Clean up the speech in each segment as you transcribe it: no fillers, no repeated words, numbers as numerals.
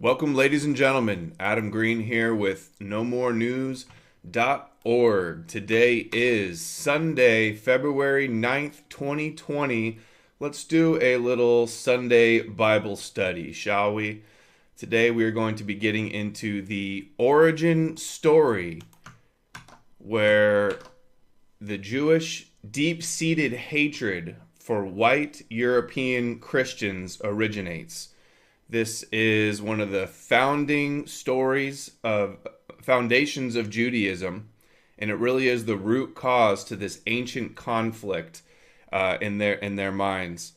Welcome, ladies and gentlemen. Adam Green here with NoMoreNews.org. Today is Sunday, February 9th, 2020. Let's do a little Sunday Bible study, shall we? Today we are going to be getting into the origin story where the Jewish deep-seated hatred for white European Christians originates. This is one of the foundations of Judaism, and it really is the root cause to this ancient conflict in their minds.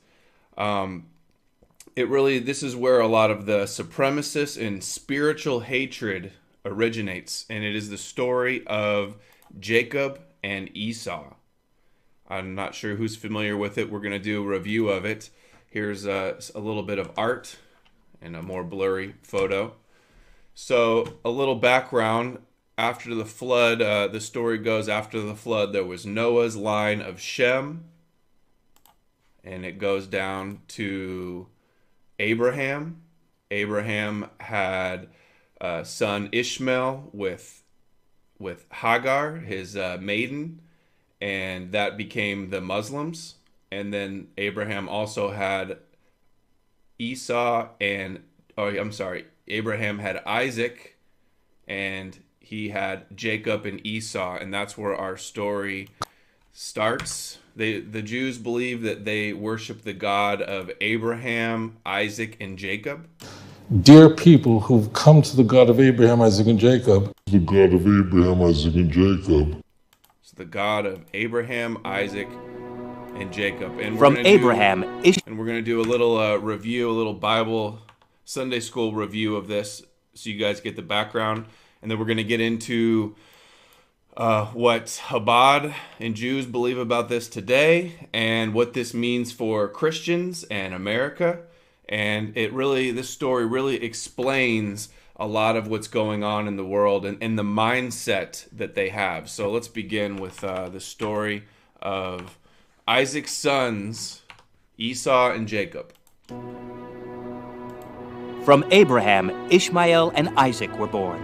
This is where a lot of the supremacist and spiritual hatred originates, and it is the story of Jacob and Esau. I'm not sure who's familiar with it. We're going to do a review of it. Here's a little bit of art and a more blurry photo. So a little background. After the flood, the story goes, after the flood, there was Noah's line of Shem, and it goes down to Abraham. Abraham had son Ishmael with Hagar, his maiden, and that became the Muslims. And then Abraham also had Abraham had Isaac, and he had Jacob and Esau, and that's where our story starts. The Jews believe that they worship the God of Abraham, Isaac, and Jacob. Dear people who've come to the God of Abraham, Isaac, and Jacob. The God of Abraham, Isaac, and Jacob. It's the God of Abraham, Isaac, and Jacob. And we're going to do a little review, a little Bible Sunday school review of this, so you guys get the background. And then we're going to get into what Chabad and Jews believe about this today, and what this means for Christians and America. And this story really explains a lot of what's going on in the world and the mindset that they have. So let's begin with the story of Isaac's sons, Esau and Jacob. From Abraham, Ishmael and Isaac were born.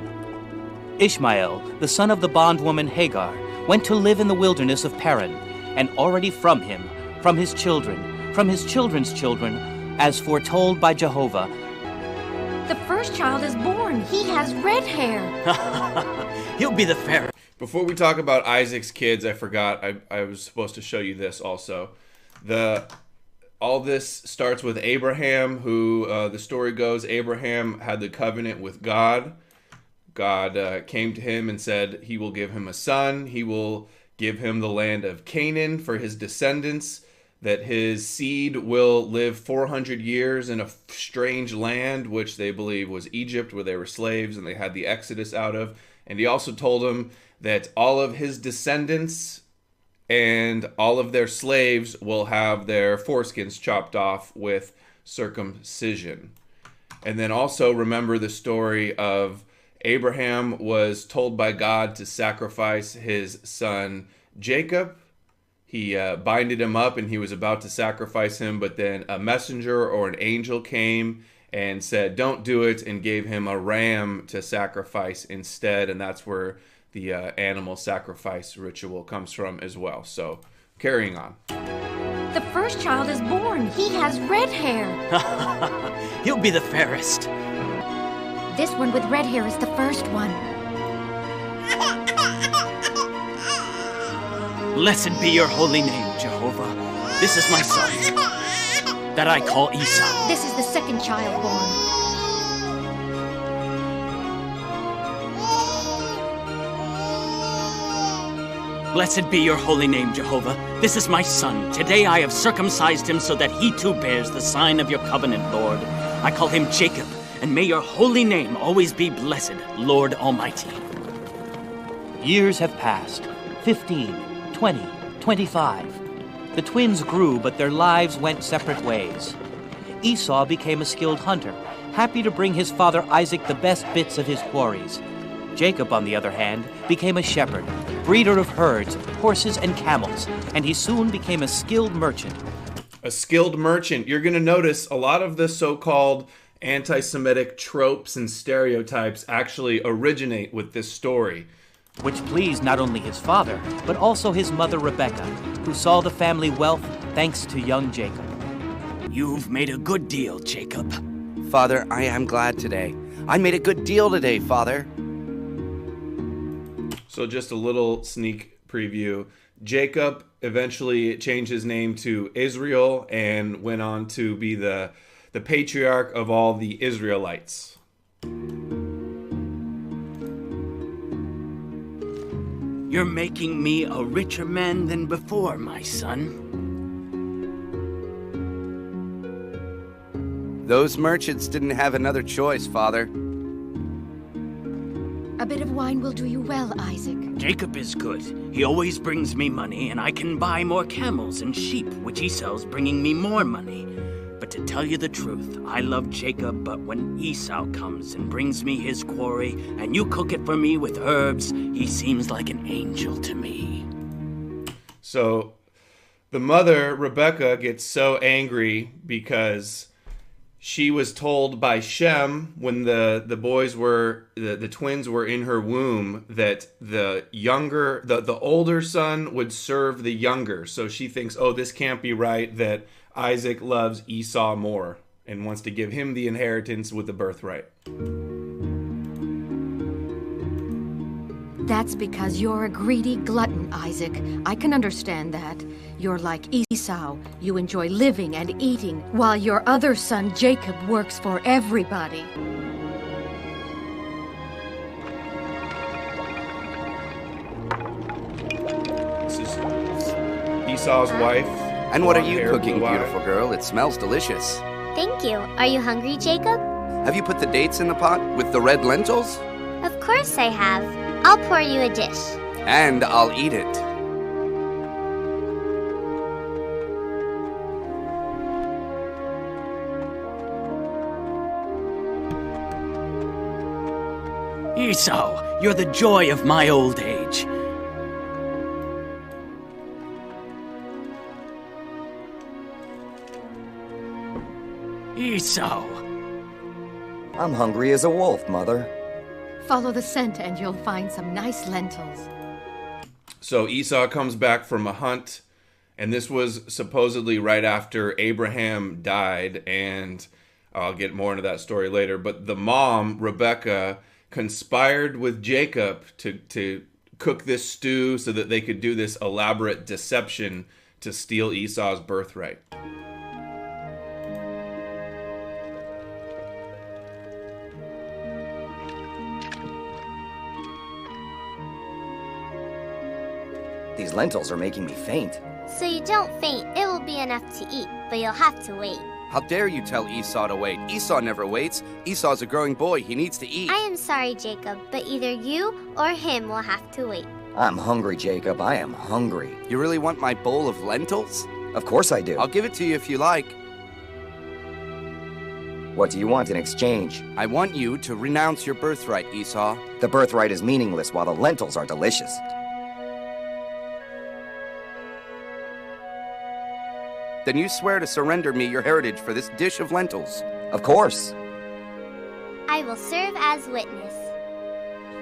Ishmael, the son of the bondwoman Hagar, went to live in the wilderness of Paran, and already from him, from his children, from his children's children, as foretold by Jehovah. The first child is born. He has red hair. He'll be the fairest. Before we talk about Isaac's kids, I forgot I was supposed to show you this also. All this starts with Abraham, who, the story goes, Abraham had the covenant with God. God came to him and said he will give him a son. He will give him the land of Canaan for his descendants, that his seed will live 400 years in a strange land, which they believe was Egypt, where they were slaves and they had the Exodus out of. And he also told him that all of his descendants and all of their slaves will have their foreskins chopped off with circumcision. And then also remember the story of Abraham was told by God to sacrifice his son Jacob. He binded him up and he was about to sacrifice him, but then a messenger or an angel came and said, "Don't do it," and gave him a ram to sacrifice instead. And that's where the animal sacrifice ritual comes from as well. So, carrying on. The first child is born. He has red hair. He'll be the fairest. This one with red hair is the first one. Blessed be your holy name, Jehovah. This is my son, that I call Esau. This is the second child born. Blessed be your holy name, Jehovah. This is my son. Today I have circumcised him so that he too bears the sign of your covenant, Lord. I call him Jacob, and may your holy name always be blessed, Lord Almighty. Years have passed. 15, 20, 25. The twins grew, but their lives went separate ways. Esau became a skilled hunter, happy to bring his father Isaac the best bits of his quarries. Jacob, on the other hand, became a shepherd, breeder of herds, horses, and camels, and he soon became a skilled merchant. A skilled merchant. You're going to notice a lot of the so-called anti-Semitic tropes and stereotypes actually originate with this story. Which pleased not only his father, but also his mother Rebecca, who saw the family wealth thanks to young Jacob. You've made a good deal, Jacob. Father, I am glad today. I made a good deal today, Father. So just a little sneak preview. Jacob eventually changed his name to Israel and went on to be the patriarch of all the Israelites. You're making me a richer man than before, my son. Those merchants didn't have another choice, Father. A bit of wine will do you well, Isaac. Jacob is good. He always brings me money, and I can buy more camels and sheep, which he sells, bringing me more money. But to tell you the truth, I love Jacob, but when Esau comes and brings me his quarry, and you cook it for me with herbs, he seems like an angel to me. So the mother, Rebecca, gets so angry because she was told by Shem when the boys were, the twins were in her womb, that the older son would serve the younger. So she thinks, oh, this can't be right, that Isaac loves Esau more and wants to give him the inheritance with the birthright. That's because you're a greedy glutton, Isaac. I can understand that. You're like Esau. You enjoy living and eating, while your other son, Jacob, works for everybody. This is Esau's wife. And what are you Long-haired, cooking, blue-eyed. beautiful girl? It smells delicious. Thank you. Are you hungry, Jacob? Have you put the dates in the pot with the red lentils? Of course I have. I'll pour you a dish. And I'll eat it. Esau, you're the joy of my old age. Esau. I'm hungry as a wolf, Mother. Follow the scent and you'll find some nice lentils. So Esau comes back from a hunt, and this was supposedly right after Abraham died, and I'll get more into that story later, but the mom, Rebecca, conspired with Jacob to cook this stew so that they could do this elaborate deception to steal Esau's birthright. These lentils are making me faint. So you don't faint. It will be enough to eat, but you'll have to wait. How dare you tell Esau to wait? Esau never waits. Esau's a growing boy. He needs to eat. I am sorry, Jacob, but either you or him will have to wait. I'm hungry, Jacob. I am hungry. You really want my bowl of lentils? Of course I do. I'll give it to you if you like. What do you want in exchange? I want you to renounce your birthright, Esau. The birthright is meaningless while the lentils are delicious. Then you swear to surrender me your heritage for this dish of lentils. Of course. I will serve as witness.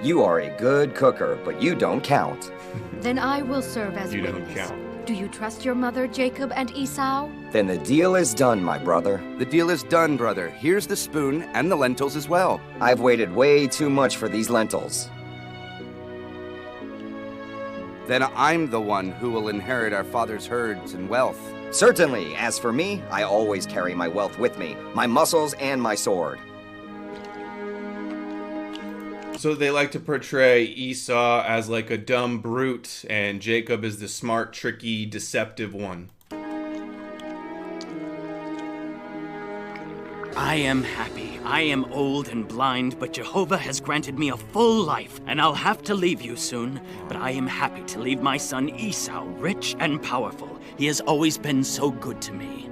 You are a good cooker, but you don't count. Then I will serve as You don't witness. count. Do you trust your mother, Jacob and Esau? Then the deal is done, my brother. The deal is done, brother. Here's the spoon and the lentils as well. I've waited way too much for these lentils. Then I'm the one who will inherit our father's herds and wealth. Certainly. As for me, I always carry my wealth with me, my muscles and my sword. So they like to portray Esau as like a dumb brute, and Jacob is the smart, tricky, deceptive one. I am happy. I am old and blind, but Jehovah has granted me a full life, and I'll have to leave you soon. But I am happy to leave my son Esau rich and powerful. He has always been so good to me.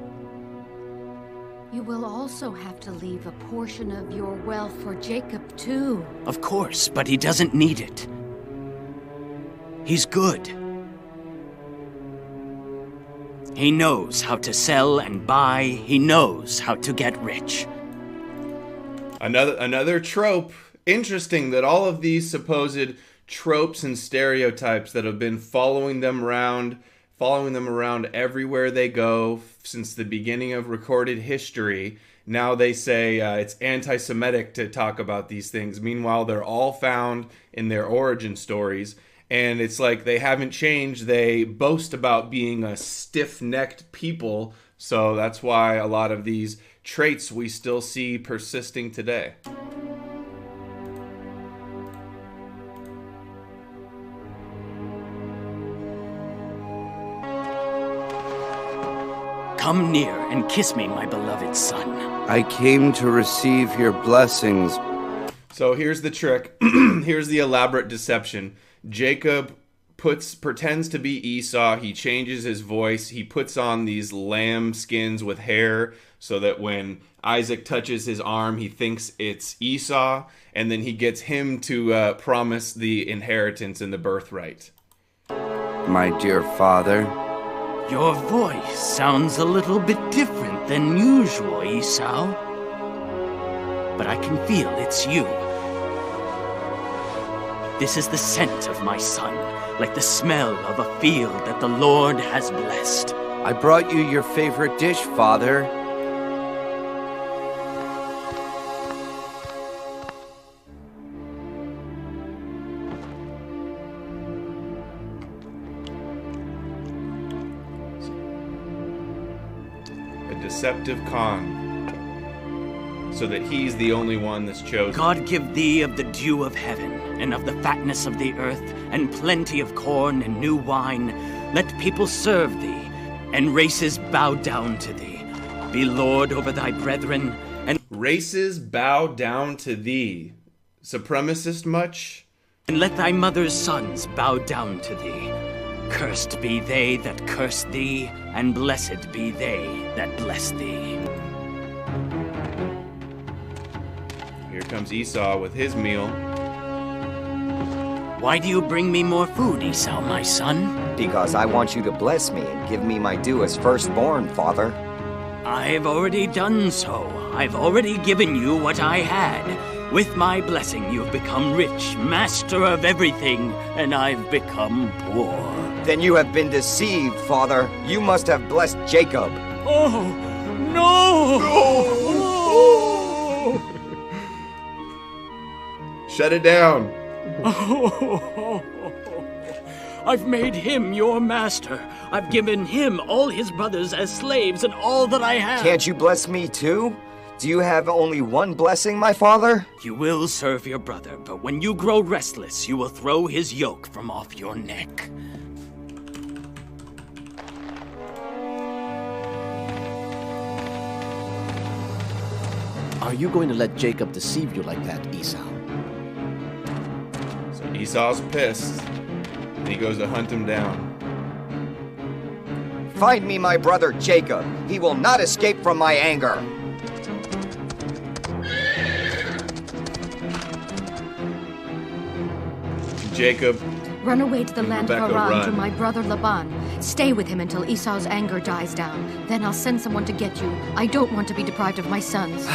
You will also have to leave a portion of your wealth for Jacob, too. Of course, but he doesn't need it. He's good. He knows how to sell and buy. He knows how to get rich. Another trope. Interesting that all of these supposed tropes and stereotypes that have been following them around everywhere they go since the beginning of recorded history. Now they say it's anti-Semitic to talk about these things. Meanwhile, they're all found in their origin stories. And it's like they haven't changed. They boast about being a stiff-necked people. So that's why a lot of these traits we still see persisting today. Come near and kiss me, my beloved son. I came to receive your blessings. So here's the trick. Here's the elaborate deception. Jacob pretends to be Esau. He changes his voice. He puts on these lamb skins with hair so that when Isaac touches his arm, he thinks it's Esau. And then he gets him to promise the inheritance and the birthright. My dear father. Your voice sounds a little bit different than usual, Esau. But I can feel it's you. This is the scent of my son, like the smell of a field that the Lord has blessed. I brought you your favorite dish, Father. Deceptive con, so that he's the only one that's chosen. God give thee of the dew of heaven, and of the fatness of the earth, and plenty of corn and new wine. Let people serve thee, and races bow down to thee. Be Lord over thy brethren, and races bow down to thee. Supremacist much? And let thy mother's sons bow down to thee. Cursed be they that curse thee, and blessed be they that bless thee. Here comes Esau with his meal. Why do you bring me more food, Esau, my son? Because I want you to bless me and give me my due as firstborn, Father. I've already done so. I've already given you what I had. With my blessing, you've become rich, master of everything, and I've become poor. Then you have been deceived, Father. You must have blessed Jacob. Oh, no! Shut it down. I've made him your master. I've given him all his brothers as slaves and all that I have. Can't you bless me too? Do you have only one blessing, my father? You will serve your brother, but when you grow restless, you will throw his yoke from off your neck. Are you going to let Jacob deceive you like that, Esau? So Esau's pissed, and he goes to hunt him down. Find me my brother Jacob. He will not escape from my anger. Jacob, run away to the land of Rebecca, Haran run. to my brother Laban. Stay with him until Esau's anger dies down. Then I'll send someone to get you. I don't want to be deprived of my sons.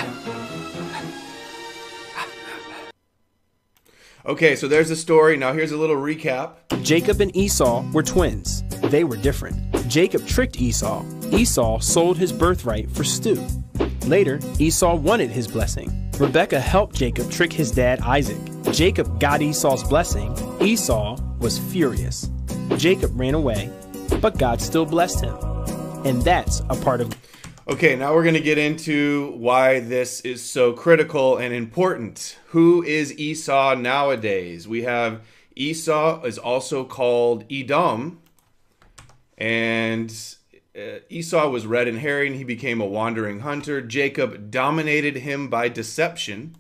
Okay, so there's the story. Now here's a little recap. Jacob and Esau were twins. They were different. Jacob tricked Esau. Esau sold his birthright for stew. Later, Esau wanted his blessing. Rebekah helped Jacob trick his dad Isaac. Jacob got Esau's blessing. Esau was furious. Jacob ran away, but God still blessed him. And that's a part of... Okay, now we're going to get into why this is so critical and important. Who is Esau nowadays? We have Esau is also called Edom. And Esau was red and hairy, and he became a wandering hunter. Jacob dominated him by deception.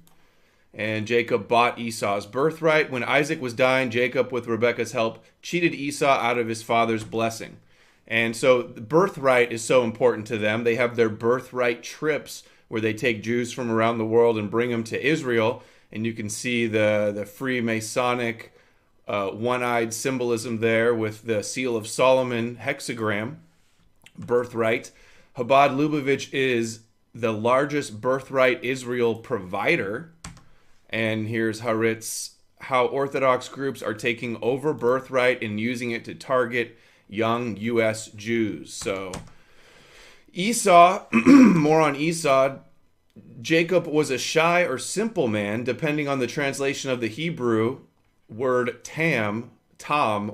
And Jacob bought Esau's birthright. When Isaac was dying, Jacob, with Rebekah's help, cheated Esau out of his father's blessing. And so the birthright is so important to them. They have their birthright trips where they take Jews from around the world and bring them to Israel. And you can see the Freemasonic one-eyed symbolism there with the Seal of Solomon hexagram, birthright. Chabad Lubavitch is the largest birthright Israel provider. And here's how Orthodox groups are taking over birthright and using it to target young U.S. Jews. So Esau, more on Esau. Jacob was a shy or simple man, depending on the translation of the Hebrew word tam,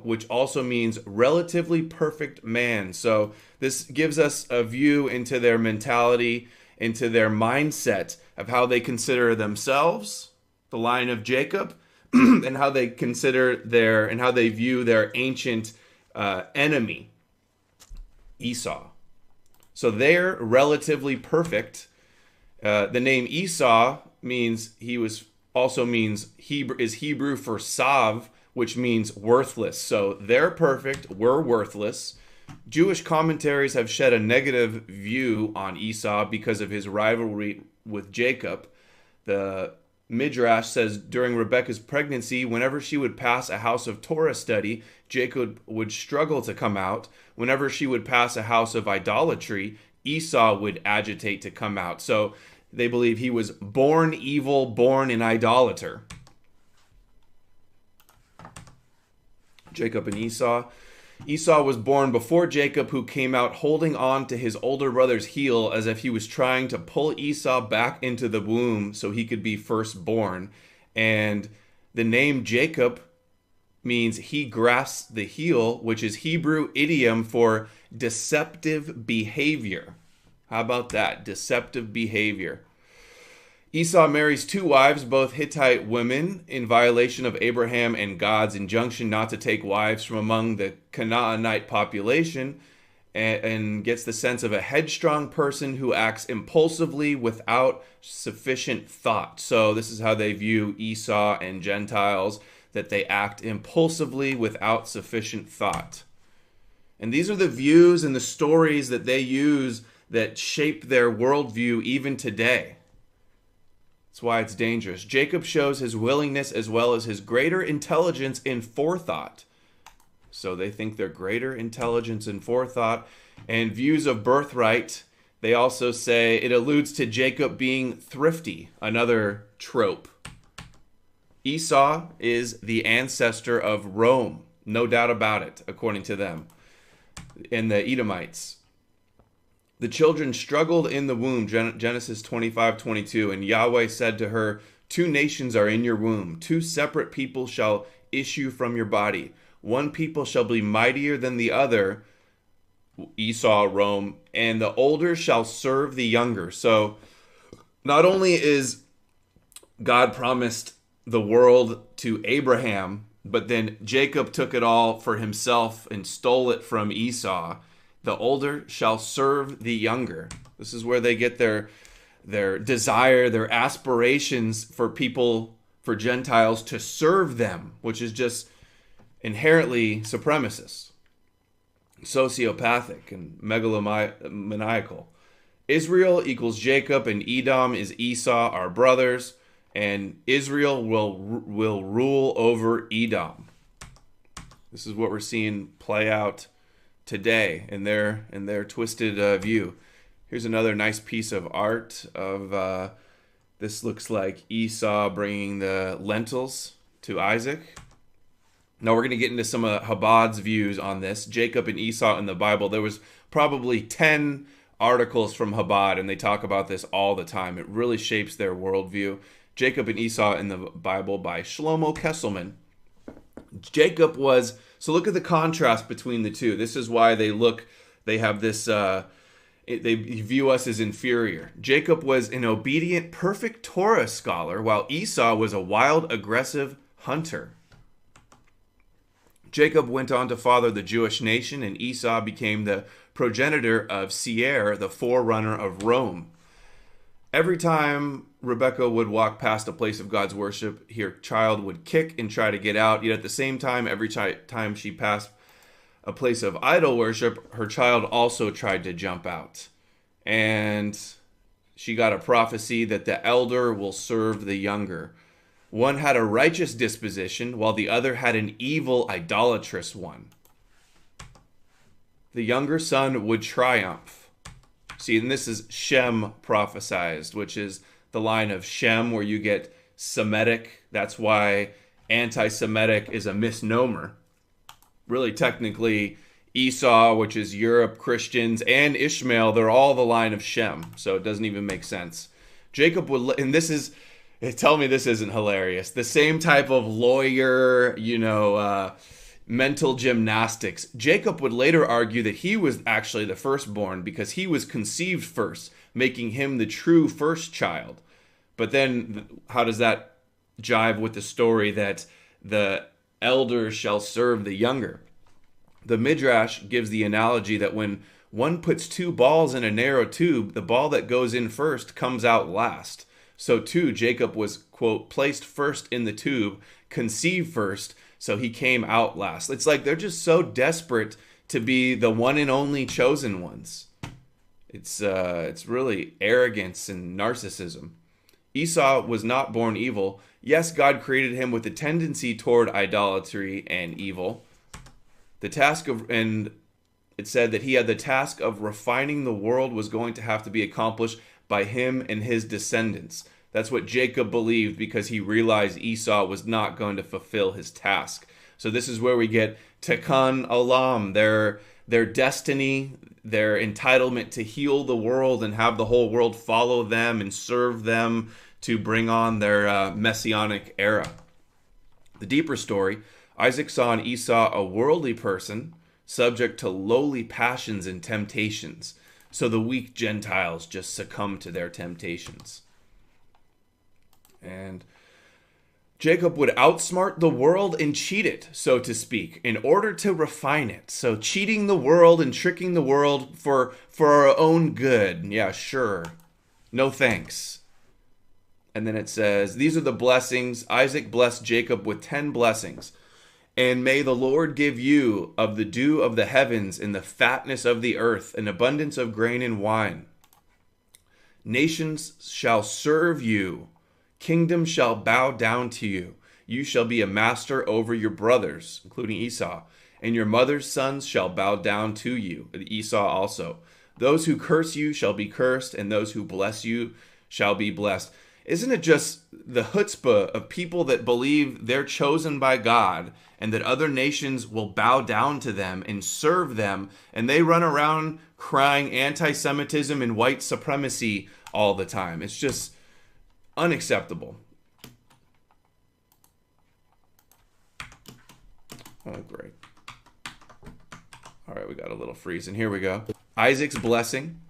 which also means relatively perfect man. So this gives us a view into their mentality, into their mindset of how they consider themselves, the line of Jacob, and how they view their ancient enemy, Esau. So they're relatively perfect. The name Esau means is Hebrew for sav, which means worthless. So they're perfect, we're worthless. Jewish commentaries have shed a negative view on Esau because of his rivalry with Jacob. The Midrash says during Rebekah's pregnancy, whenever she would pass a house of Torah study, Jacob would struggle to come out. Whenever she would pass a house of idolatry, Esau would agitate to come out. So they believe he was born evil, born an idolater. Jacob and Esau. Esau was born before Jacob, who came out holding on to his older brother's heel as if he was trying to pull Esau back into the womb so he could be firstborn. And the name Jacob means he grasps the heel, which is Hebrew idiom for deceptive behavior. How about that? Deceptive behavior. Esau marries 2 wives, both Hittite women, in violation of Abraham and God's injunction not to take wives from among the Canaanite population, and gets the sense of a headstrong person who acts impulsively without sufficient thought. So this is how they view Esau and Gentiles, that they act impulsively without sufficient thought. And these are the views and the stories that they use that shape their worldview even today. That's why it's dangerous. Jacob shows his willingness as well as his greater intelligence in forethought. So they think they're greater intelligence and forethought. And views of birthright, they also say it alludes to Jacob being thrifty, another trope. Esau is the ancestor of Rome, no doubt about it, according to them, and the Edomites. The children struggled in the womb, Genesis 25:22, and Yahweh said to her, 2 nations are in your womb, 2 separate people shall issue from your body. One people shall be mightier than the other, Esau, Rome, and the older shall serve the younger. So not only is God promised the world to Abraham, but then Jacob took it all for himself and stole it from Esau. The older shall serve the younger. This is where they get their desire, their aspirations for people, for Gentiles to serve them, which is just inherently supremacist, sociopathic, and megalomaniacal. Israel equals Jacob, and Edom is Esau, our brothers, and Israel will rule over Edom. This is what we're seeing play out today in their twisted view. Here's another nice piece of art of this looks like Esau bringing the lentils to Isaac. Now we're going to get into some of Chabad's views on this. Jacob and Esau in the Bible. There was probably 10 articles from Chabad, and they talk about this all the time. It really shapes their worldview. Jacob and Esau in the Bible by Shlomo Kesselman. Jacob was, so look at the contrast between the two. This is why they have this, they view us as inferior. Jacob was an obedient, perfect Torah scholar, while Esau was a wild, aggressive hunter. Jacob went on to father the Jewish nation, and Esau became the progenitor of Seir, the forerunner of Rome. Every time Rebekah would walk past a place of God's worship, her child would kick and try to get out. Yet at the same time, every time she passed a place of idol worship, her child also tried to jump out. And she got a prophecy that the elder will serve the younger. One had a righteous disposition, while the other had an evil, idolatrous one. The younger son would triumph. See, and this is Shem prophesized, which is the line of Shem where you get Semitic. That's why anti-Semitic is a misnomer. Really, technically, Esau, which is Europe, Christians, and Ishmael, they're all the line of Shem. So it doesn't even make sense. Jacob would, and this is, tell me this isn't hilarious. The same type of lawyer, mental gymnastics. Jacob would later argue that he was actually the firstborn because he was conceived first, making him the true first child. But then how does that jive with the story that the elder shall serve the younger? The Midrash gives the analogy that when one puts two balls in a narrow tube, the ball that goes in first comes out last. So too, Jacob was, quote, placed first in the tube, conceived first, so he came out last. It's like they're just so desperate to be the one and only chosen ones. It's really arrogance and narcissism. Esau was not born evil. Yes, God created him with a tendency toward idolatry and evil. And it said that he had the task of refining the world was going to have to be accomplished by him and his descendants. That's what Jacob believed because he realized Esau was not going to fulfill his task. So this is where we get Tikkun Olam, their destiny, their entitlement to heal the world and have the whole world follow them and serve them to bring on their messianic era. The deeper story, Isaac saw in Esau a worldly person subject to lowly passions and temptations. So the weak Gentiles just succumb to their temptations. And Jacob would outsmart the world and cheat it, so to speak, in order to refine it. So cheating the world and tricking the world for our own good. Yeah, sure. No thanks. And then it says, these are the blessings. Isaac blessed Jacob with 10 blessings. And may the Lord give you of the dew of the heavens and the fatness of the earth, an abundance of grain and wine. Nations shall serve you. Kingdom shall bow down to you. You shall be a master over your brothers, including Esau, and your mother's sons shall bow down to you, Esau also. Those who curse you shall be cursed, and those who bless you shall be blessed. Isn't it just the chutzpah of people that believe they're chosen by God and that other nations will bow down to them and serve them, and they run around crying anti-Semitism and white supremacy all the time? It's just unacceptable. Oh, great. All right, we got a little freeze, and here we go. Isaac's blessing.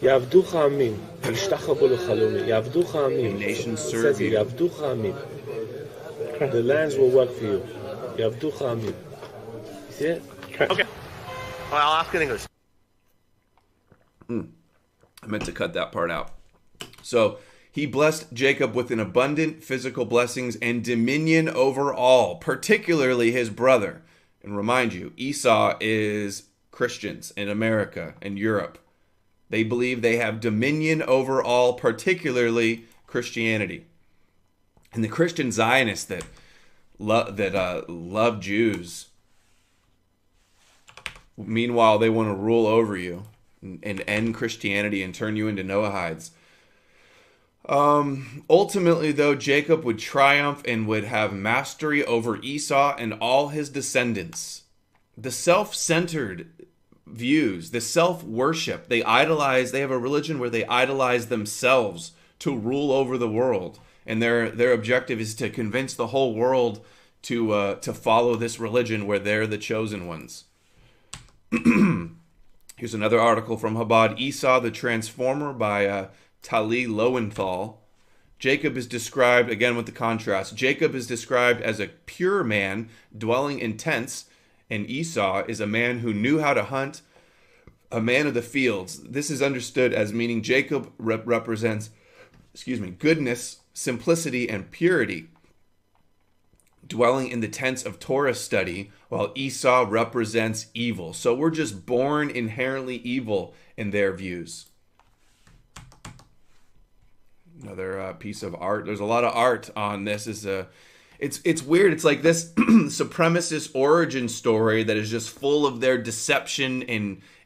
יעבדוך עמים, ישתחוו לחלומי, יעבדוך עמים. Nations serve you. יעבדוך עמים. The lands will work for you. יעבדוך עמים. See it? Okay. Well, I'll ask in English. I meant to cut that part out. So he blessed Jacob with an abundant physical blessings and dominion over all, particularly his brother. And remind you, Esau is Christians in America and Europe. They believe they have dominion over all, particularly Christianity. And the Christian Zionists that love Jews, meanwhile, they want to rule over you and end Christianity and turn you into Noahides. Ultimately, though, Jacob would triumph and would have mastery over Esau and all his descendants. The self-centered views, the self-worship, they have a religion where they idolize themselves to rule over the world. And their objective is to convince the whole world to follow this religion where they're the chosen ones. Here's another article from Chabad, Esau the Transformer by Tali Lowenthal. Jacob is described, again with the contrast, Jacob is described as a pure man dwelling in tents, and Esau is a man who knew how to hunt, a man of the fields. This is understood as meaning Jacob represents, goodness, simplicity, and purity, dwelling in the tents of Torah study, while Esau represents evil. So we're just born inherently evil in their views. Another piece of art. There's a lot of art on this. It's weird. It's like this supremacist origin story that is just full of their deception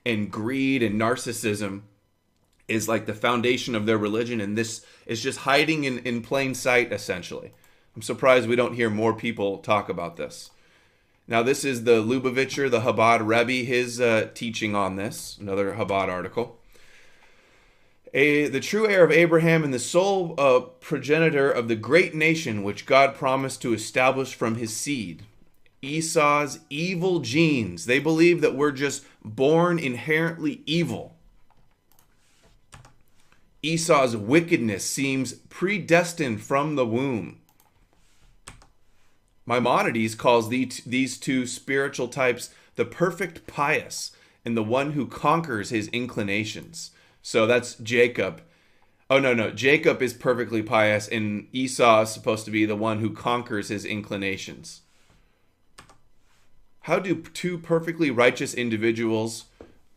and greed and narcissism is like the foundation of their religion, and this is just hiding in plain sight, essentially. I'm surprised we don't hear more people talk about this. Now, this is the Lubavitcher, the Chabad Rebbe, his teaching on this, another Chabad article. The true heir of Abraham and the sole progenitor of the great nation which God promised to establish from his seed. Esau's evil genes. They believe that we're just born inherently evil. Esau's wickedness seems predestined from the womb. Maimonides calls these two spiritual types the perfect pious and the one who conquers his inclinations. So that's Jacob. Oh, no. Jacob is perfectly pious, and Esau is supposed to be the one who conquers his inclinations. How do two perfectly righteous individuals,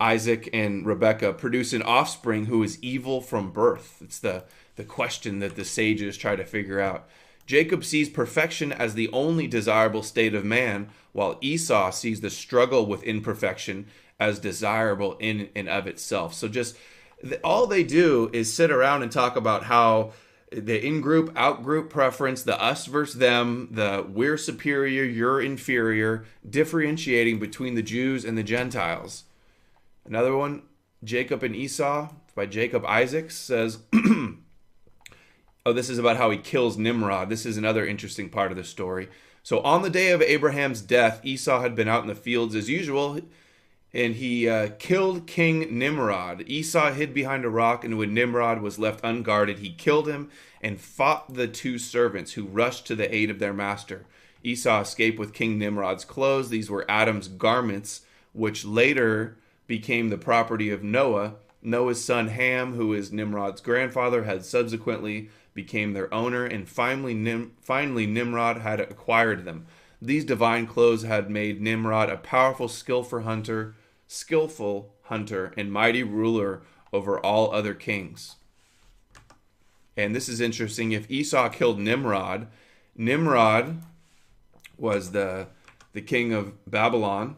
Isaac and Rebekah, produce an offspring who is evil from birth? It's the question that the sages try to figure out. Jacob sees perfection as the only desirable state of man, while Esau sees the struggle with imperfection as desirable in and of itself. So just all they do is sit around and talk about how the in-group, out-group preference, the us versus them, the we're superior, you're inferior, differentiating between the Jews and the Gentiles. Another one, Jacob and Esau, by Jacob Isaacs, says, oh, this is about how he kills Nimrod. This is another interesting part of the story. So on the day of Abraham's death, Esau had been out in the fields as usual, and he killed King Nimrod. Esau hid behind a rock, and when Nimrod was left unguarded, he killed him and fought the two servants who rushed to the aid of their master. Esau escaped with King Nimrod's clothes. These were Adam's garments, which later became the property of Noah. Noah's son Ham, who is Nimrod's grandfather, had subsequently became their owner, and finally Nimrod had acquired them. These divine clothes had made Nimrod a powerful, skillful hunter, and mighty ruler over all other kings. And this is interesting. If Esau killed Nimrod, Nimrod was the king of Babylon,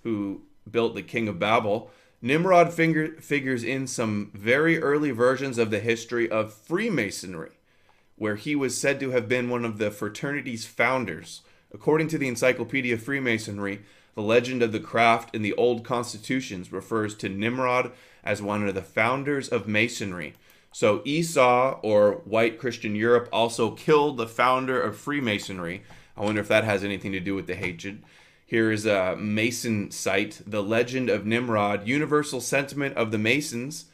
who built the king of Babel. Nimrod figures in some very early versions of the history of Freemasonry, where he was said to have been one of the fraternity's founders. According to the Encyclopedia of Freemasonry, the legend of the craft in the old constitutions refers to Nimrod as one of the founders of Masonry. So Esau, or white Christian Europe, also killed the founder of Freemasonry. I wonder if that has anything to do with the hatred. Here is a Mason site, The Legend of Nimrod. Universal sentiment of the Masons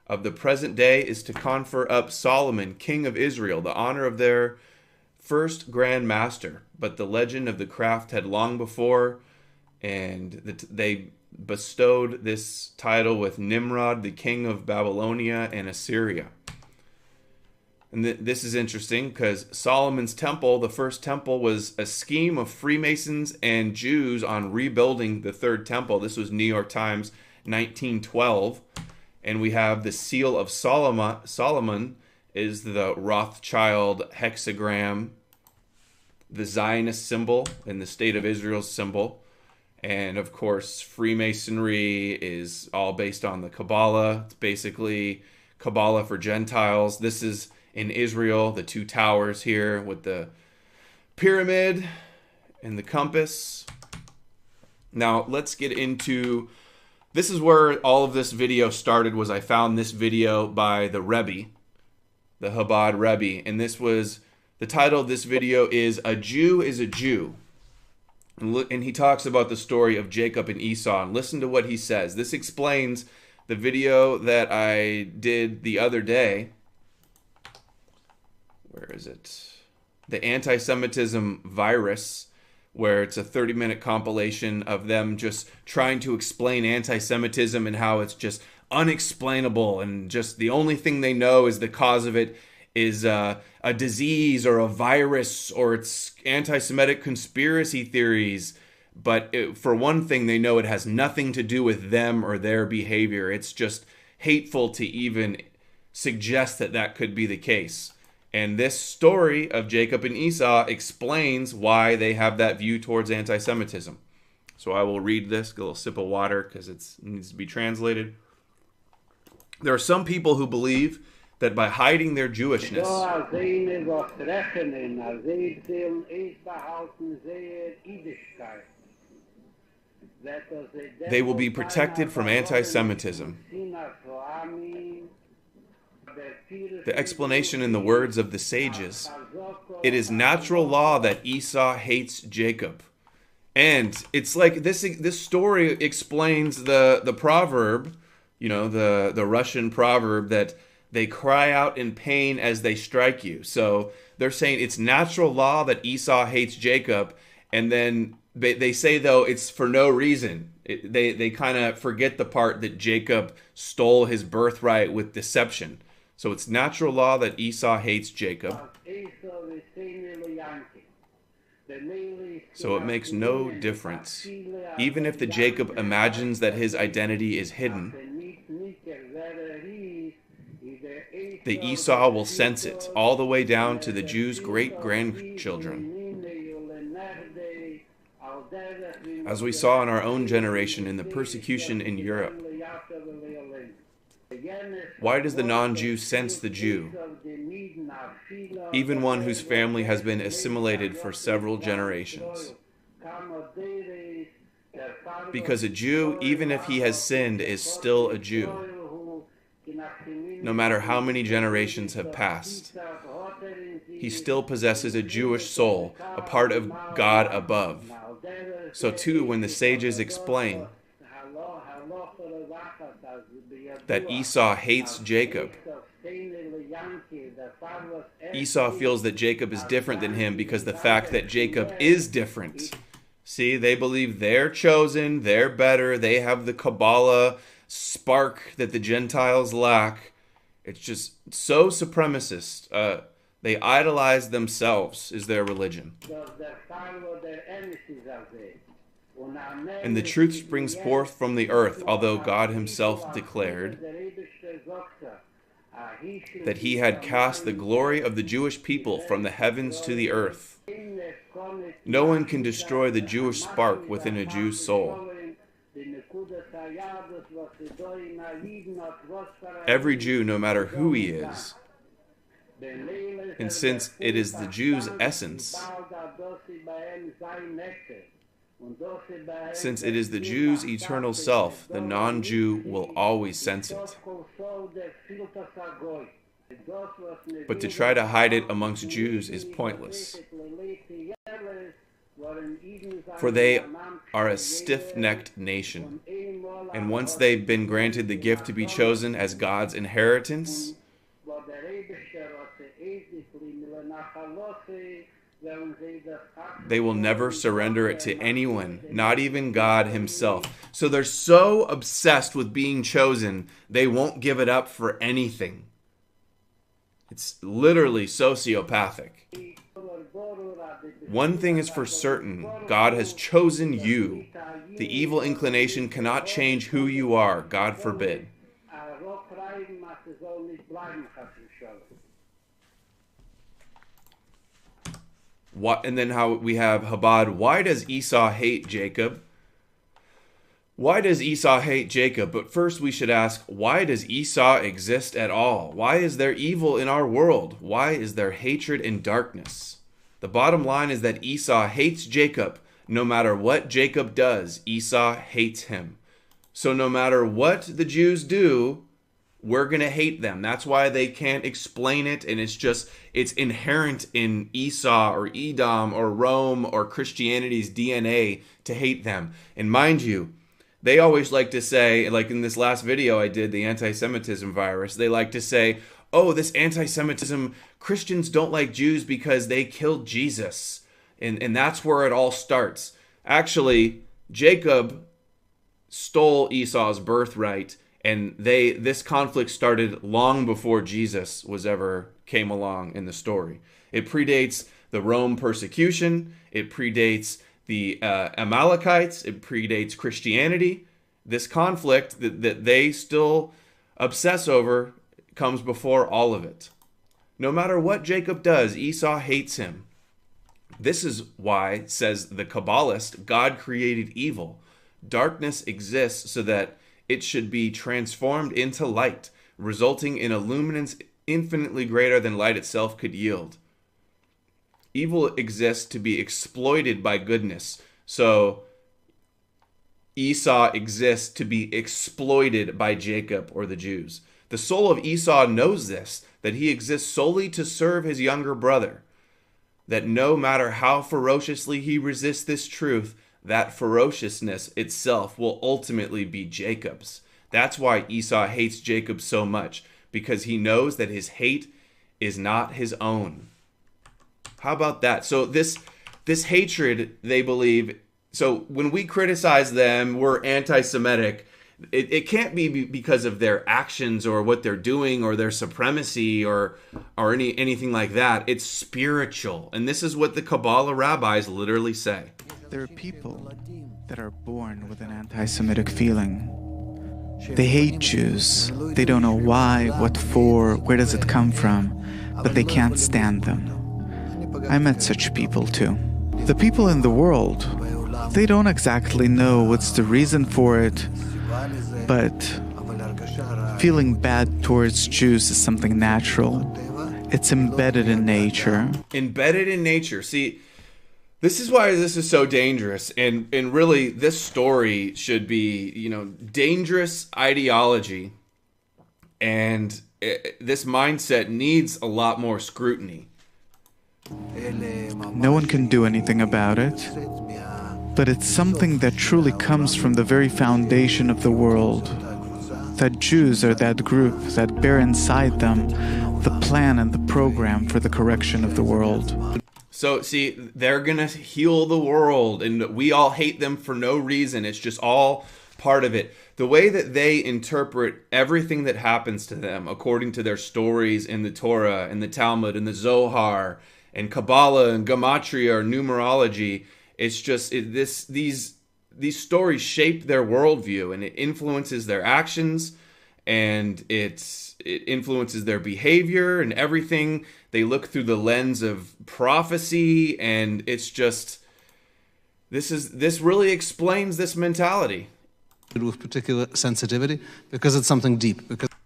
of the present day is to confer up Solomon, king of Israel, the honor of their first grand master. But the legend of the craft had long before, and they bestowed this title with Nimrod, the king of Babylonia and Assyria. And this is interesting because Solomon's temple, the first temple, was a scheme of Freemasons and Jews on rebuilding the third temple. This was New York Times, 1912. And we have the seal of Solomon is the Rothschild hexagram, the Zionist symbol, and the State of Israel's symbol. And of course, Freemasonry is all based on the Kabbalah. It's basically Kabbalah for Gentiles. This is in Israel, the two towers here with the pyramid and the compass. Now, let's get into... This is where all of this video started, was I found this video by the Rebbe, the Chabad Rebbe. And this was... The title of this video is A Jew is a Jew. And he talks about the story of Jacob and Esau. And listen to what he says. This explains the video that I did the other day. Where is it? The anti-Semitism virus, where it's a 30-minute compilation of them just trying to explain anti-Semitism and how it's just unexplainable, and just the only thing they know is the cause of it is a disease or a virus, or it's anti-Semitic conspiracy theories. But for one thing, they know it has nothing to do with them or their behavior. It's just hateful to even suggest that that could be the case. And this story of Jacob and Esau explains why they have that view towards anti-Semitism. So I will read this, get a little sip of water because it needs to be translated. There are some people who believe that by hiding their Jewishness, they will be protected from anti-Semitism. The explanation in the words of the sages: it is natural law that Esau hates Jacob. And it's like this story explains the proverb, the Russian proverb that they cry out in pain as they strike you. So they're saying it's natural law that Esau hates Jacob, and then they say, though, it's for no reason. They kind of forget the part that Jacob stole his birthright with deception. So it's natural law that Esau hates Jacob. So it makes no difference. Even if the Jacob imagines that his identity is hidden, the Esau will sense it, all the way down to the Jews' great-grandchildren. As we saw in our own generation in the persecution in Europe. Why does the non-Jew sense the Jew, even one whose family has been assimilated for several generations? Because a Jew, even if he has sinned, is still a Jew. No matter how many generations have passed, he still possesses a Jewish soul, a part of God above. So too, when the sages explain that Esau hates Jacob, Esau feels that Jacob is different than him because the fact that Jacob is different. See, they believe they're chosen, they're better, they have the Kabbalah spark that the Gentiles lack. It's just so supremacist. They idolize themselves is their religion. And the truth springs forth from the earth, although God himself declared that he had cast the glory of the Jewish people from the heavens to the earth. No one can destroy the Jewish spark within a Jew's soul. Every Jew, no matter who he is, and since it is the Jew's essence, since it is the Jew's eternal self, the non-Jew will always sense it. But to try to hide it amongst Jews is pointless. For they are a stiff-necked nation, and once they've been granted the gift to be chosen as God's inheritance, they will never surrender it to anyone, not even God himself. So they're so obsessed with being chosen, they won't give it up for anything. It's literally sociopathic. One thing is for certain, God has chosen you. The evil inclination cannot change who you are, God forbid. And then how we have Chabad. Why does Esau hate Jacob? Why does Esau hate Jacob? But first we should ask, why does Esau exist at all? Why is there evil in our world? Why is there hatred and darkness? The bottom line is that Esau hates Jacob. No matter what Jacob does, Esau hates him. So no matter what the Jews do, we're going to hate them. That's why they can't explain it, and it's inherent in Esau or Edom or Rome or Christianity's DNA to hate them. And mind you, they always like to say, like in this last video I did, the anti-Semitism virus, they like to say, oh, this anti-Semitism, Christians don't like Jews because they killed Jesus. And that's where it all starts. Actually, Jacob stole Esau's birthright, and this conflict started long before Jesus came along in the story. It predates the Rome persecution. It predates the Amalekites. It predates Christianity. This conflict that they still obsess over comes before all of it. No matter what Jacob does, Esau hates him. This is why, says the Kabbalist, God created evil. Darkness exists so that it should be transformed into light, resulting in a luminance infinitely greater than light itself could yield. Evil exists to be exploited by goodness. So Esau exists to be exploited by Jacob or the Jews. The soul of Esau knows this, that he exists solely to serve his younger brother. That no matter how ferociously he resists this truth, that ferociousness itself will ultimately be Jacob's. That's why Esau hates Jacob so much, because he knows that his hate is not his own. How about that? So this hatred, they believe, so when we criticize them, we're anti-Semitic. It can't be because of their actions or what they're doing or their supremacy or anything like that. It's spiritual. And this is what the Kabbalah rabbis literally say. There are people that are born with an anti-Semitic feeling. They hate Jews. They don't know why, what for, where does it come from, but they can't stand them. I met such people too. The people in the world, they don't exactly know what's the reason for it, but feeling bad towards Jews is something natural. It's embedded in nature. Embedded in nature. See, this is why this is so dangerous. And really, this story should be, dangerous ideology. And this mindset needs a lot more scrutiny. No one can do anything about it. But it's something that truly comes from the very foundation of the world. That Jews are that group that bear inside them the plan and the program for the correction of the world. So, see, they're going to heal the world, and we all hate them for no reason. It's just all part of it. The way that they interpret everything that happens to them, according to their stories in the Torah, and the Talmud, and the Zohar, and Kabbalah, and Gematria, or numerology, it's just these stories shape their worldview, and it influences their actions, and it influences their behavior and everything. They look through the lens of prophecy, and it's just this really explains this mentality. With particular sensitivity, because it's something deep.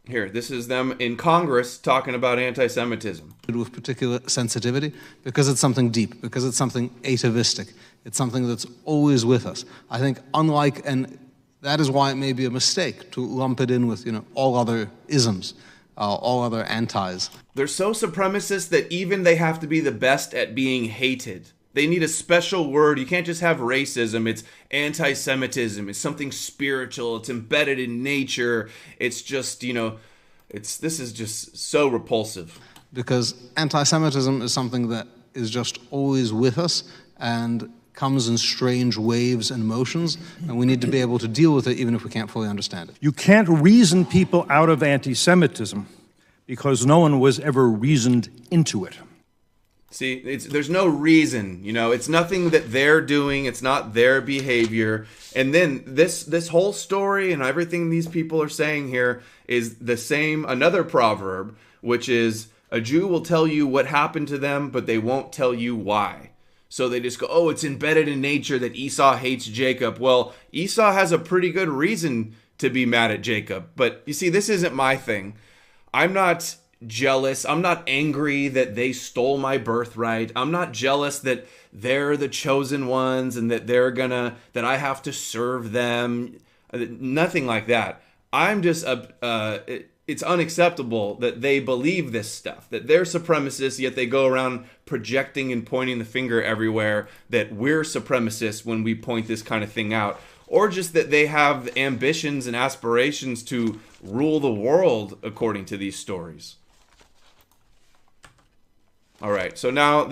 Here, this is them in Congress talking about anti-Semitism. With particular sensitivity, because it's something deep, because it's something atavistic. It's something that's always with us. I think and that is why it may be a mistake to lump it in with, all other isms, all other antis. They're so supremacist that even they have to be the best at being hated. They need a special word. You can't just have racism. It's anti-Semitism. It's something spiritual. It's embedded in nature. It's just, this is just so repulsive. Because anti-Semitism is something that is just always with us and comes in strange waves and motions, and we need to be able to deal with it even if we can't fully understand it. You can't reason people out of anti-Semitism because no one was ever reasoned into it. See, there's no reason, it's nothing that they're doing. It's not their behavior. And then this whole story and everything these people are saying here is the same, another proverb, which is a Jew will tell you what happened to them, but they won't tell you why. So they just go, oh, it's embedded in nature that Esau hates Jacob. Well, Esau has a pretty good reason to be mad at Jacob. But you see, this isn't my thing. I'm not jealous. I'm not angry that they stole my birthright. I'm not jealous that they're the chosen ones and that that I have to serve them. Nothing like that. I'm just it's unacceptable that they believe this stuff, that they're supremacists, yet they go around projecting and pointing the finger everywhere that we're supremacists when we point this kind of thing out. Or just that they have ambitions and aspirations to rule the world according to these stories. All right, so now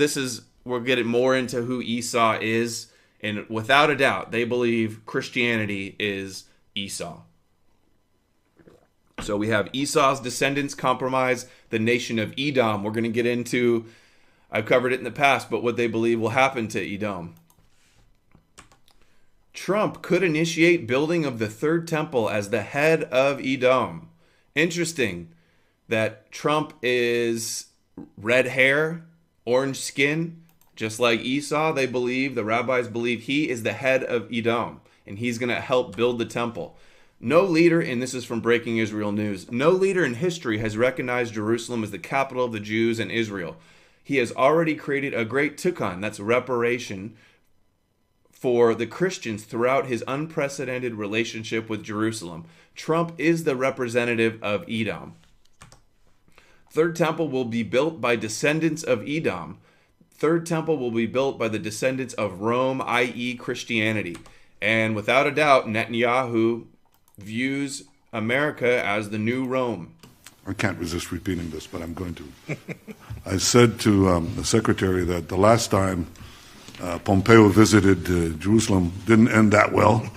we're getting more into who Esau is, and without a doubt, they believe Christianity is Esau. So we have Esau's descendants compromise the nation of Edom. We're going to get into, I've covered it in the past, but what they believe will happen to Edom. Trump could initiate building of the third temple as the head of Edom. Interesting that Trump is red hair, orange skin, just like Esau. The rabbis believe he is the head of Edom, and he's going to help build the temple. No leader, and this is from Breaking Israel News, no leader in history has recognized Jerusalem as the capital of the Jews and Israel. He has already created a great tikkun, that's reparation, for the Christians throughout his unprecedented relationship with Jerusalem. Trump is the representative of Edom. Third temple will be built by descendants of Edom. Third temple will be built by the descendants of Rome, i.e. Christianity. And without a doubt, Netanyahu views America as the new Rome. I can't resist repeating this, but I'm going to. I said to the secretary that the last time Pompeo visited Jerusalem didn't end that well.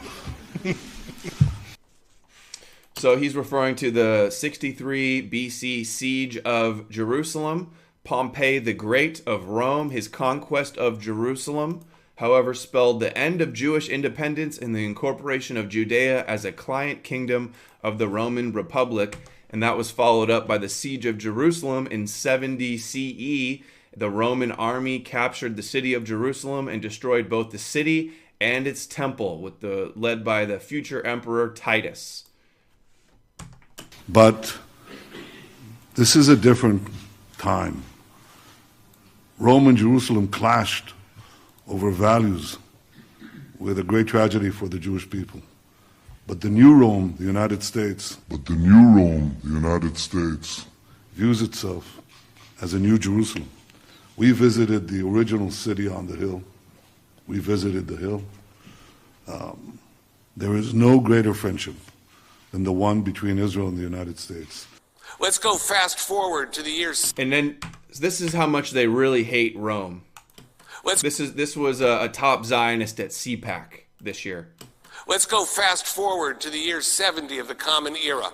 So he's referring to the 63 BC siege of Jerusalem, Pompey the Great of Rome, his conquest of Jerusalem, however, spelled the end of Jewish independence and the incorporation of Judea as a client kingdom of the Roman Republic, and that was followed up by the siege of Jerusalem in 70 CE. The Roman army captured the city of Jerusalem and destroyed both the city and its temple, led by the future emperor Titus. But this is a different time. Rome and Jerusalem clashed over values with a great tragedy for the Jewish people. But the new Rome, the United States, views itself as a new Jerusalem. We visited the original city on the hill. We visited the hill. There is no greater friendship than the one between Israel and the United States. Let's go fast forward to the years. And then this is how much they really hate Rome. This was a top Zionist at CPAC this year. Let's go fast forward to the year 70 of the Common Era.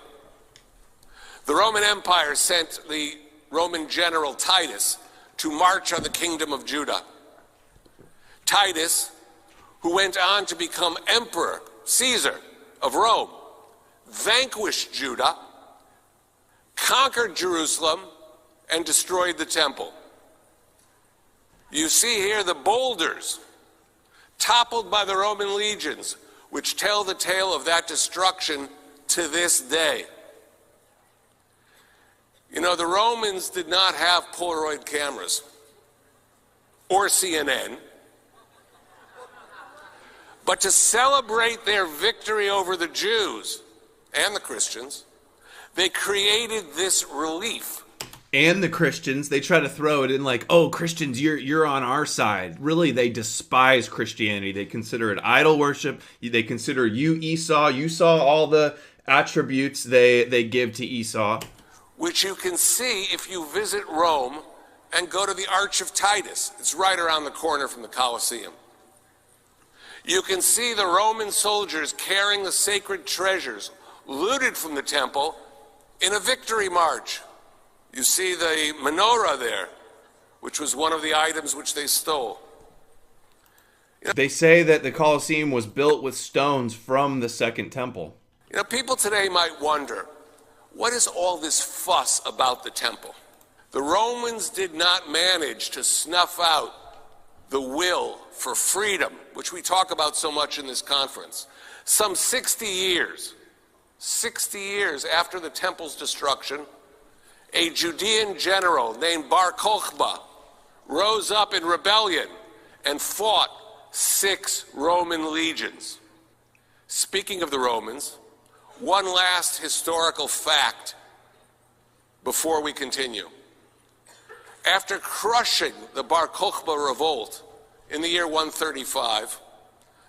The Roman Empire sent the Roman general Titus to march on the kingdom of Judah. Titus, who went on to become Emperor Caesar of Rome, vanquished Judah, conquered Jerusalem, and destroyed the temple. You see here the boulders toppled by the Roman legions, which tell the tale of that destruction to this day. You know, the Romans did not have Polaroid cameras or CNN, but to celebrate their victory over the Jews and the Christians, they created this relief. And the Christians, they try to throw it in like, oh, Christians, you're on our side. Really, they despise Christianity. They consider it idol worship. They consider you Esau. You saw all the attributes they give to Esau. Which you can see if you visit Rome and go to the Arch of Titus. It's right around the corner from the Colosseum. You can see the Roman soldiers carrying the sacred treasures looted from the temple in a victory march. You see the menorah there, which was one of the items which they stole. They say that the Colosseum was built with stones from the Second Temple. You know, people today might wonder, what is all this fuss about the temple? The Romans did not manage to snuff out the will for freedom, which we talk about so much in this conference. Some 60 years after the temple's destruction, a Judean general named Bar Kokhba rose up in rebellion and fought 6 Roman legions. Speaking of the Romans, one last historical fact before we continue. After crushing the Bar Kokhba revolt in the year 135,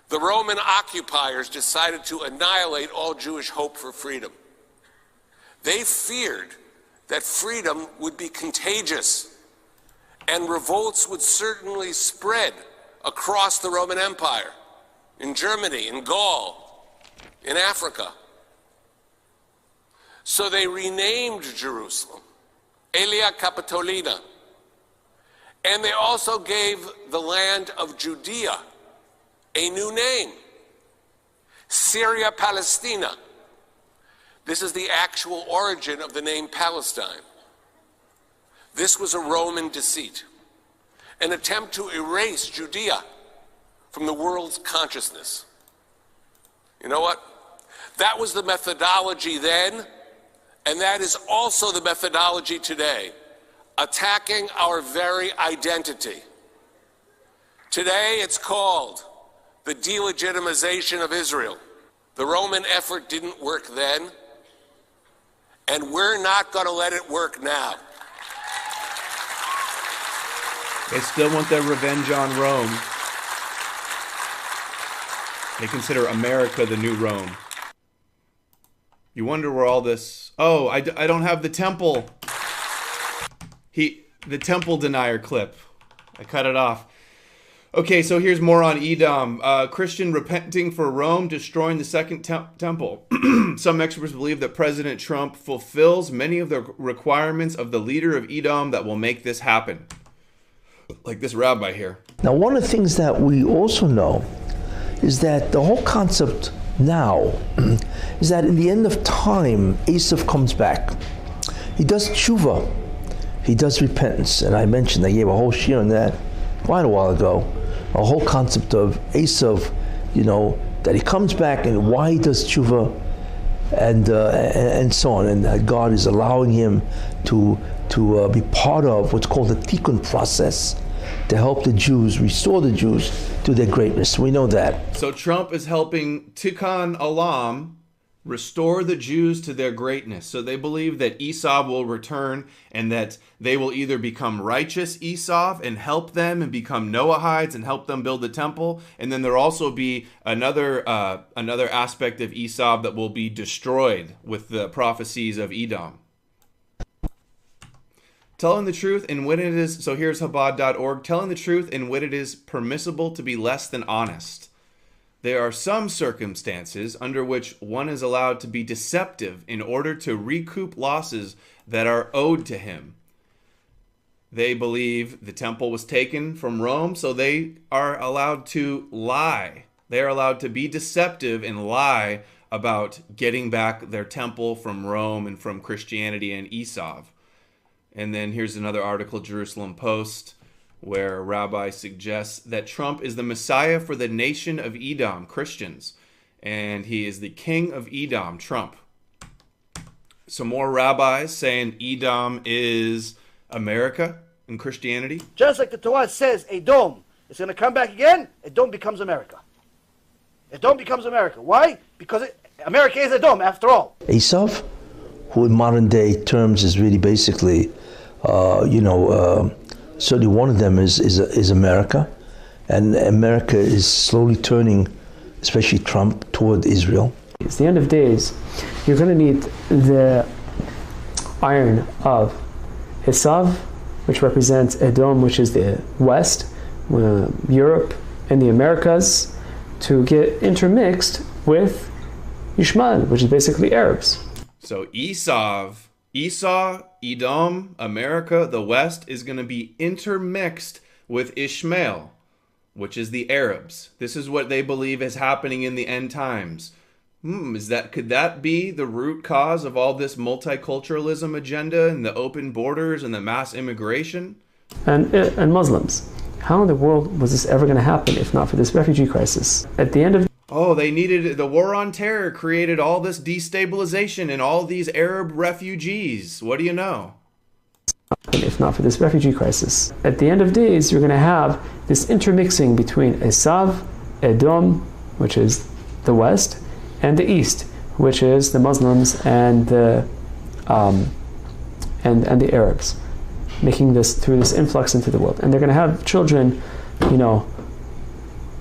the Roman occupiers decided to annihilate all Jewish hope for freedom. They feared that freedom would be contagious and revolts would certainly spread across the Roman Empire, in Germany, in Gaul, in Africa. So they renamed Jerusalem Aelia Capitolina, and they also gave the land of Judea a new name, Syria Palestina. This is the actual origin of the name Palestine. This was a Roman deceit, an attempt to erase Judea from the world's consciousness. You know what? That was the methodology then, and that is also the methodology today, attacking our very identity. Today it's called the delegitimization of Israel. The Roman effort didn't work then, and we're not going to let it work now. They still want their revenge on Rome. They consider America the new Rome. You wonder where all this... Oh, I don't have the temple. The temple denier clip. I cut it off. Okay, so here's more on Edom. Christian repenting for Rome destroying the second temple. Some experts believe that President Trump fulfills many of the requirements of the leader of Edom that will make this happen. Like this rabbi here. Now, one of the things that we also know is that the whole concept now is that in the end of time, Esau comes back. He does tshuva. He does repentance. And I mentioned, I gave a whole shiur on that quite a while ago. A whole concept of Esau, that he comes back and why he does tshuva and so on. And that God is allowing him to be part of what's called the tikkun process to help the Jews, restore the Jews to their greatness. We know that. So Trump is helping Tikkun Olam restore the Jews to their greatness. So they believe that Esau will return and that they will either become righteous Esau and help them and become Noahides and help them build the temple. And then there'll also be another aspect of Esau that will be destroyed with the prophecies of Edom. Telling the truth in when it is, so here's Chabad.org, telling the truth in when it is permissible to be less than honest. There are some circumstances under which one is allowed to be deceptive in order to recoup losses that are owed to him. They believe the temple was taken from Rome, so they are allowed to lie. They are allowed to be deceptive and lie about getting back their temple from Rome and from Christianity and Esau. And then here's another article, Jerusalem Post, where a rabbi suggests that Trump is the Messiah for the nation of Edom, Christians. And he is the king of Edom, Trump. Some more rabbis saying Edom is America in Christianity. Just like the Torah says, Edom is going to come back again, Edom becomes America. Edom becomes America. Why? Because America is Edom, after all. Esau, who in modern day terms is really basically, certainly one of them is America, and America is slowly turning, especially Trump, toward Israel. It's the end of days. You're going to need the iron of Esau, which represents Edom, which is the West, Europe, and the Americas, to get intermixed with Ishmael, which is basically Arabs. So Esau, Edom, America, the West, is going to be intermixed with Ishmael, which is the Arabs. This is what they believe is happening in the end times. Could that be the root cause of all this multiculturalism agenda and the open borders and the mass immigration? And Muslims. How in the world was this ever going to happen if not for this refugee crisis? At the end of they needed the war on terror, created all this destabilization and all these Arab refugees. What do you know? If not for this refugee crisis. At the end of days, you're going to have this intermixing between Esau, Edom, which is the West, and the East, which is the Muslims and the and the Arabs, making this through this influx into the world. And they're going to have children,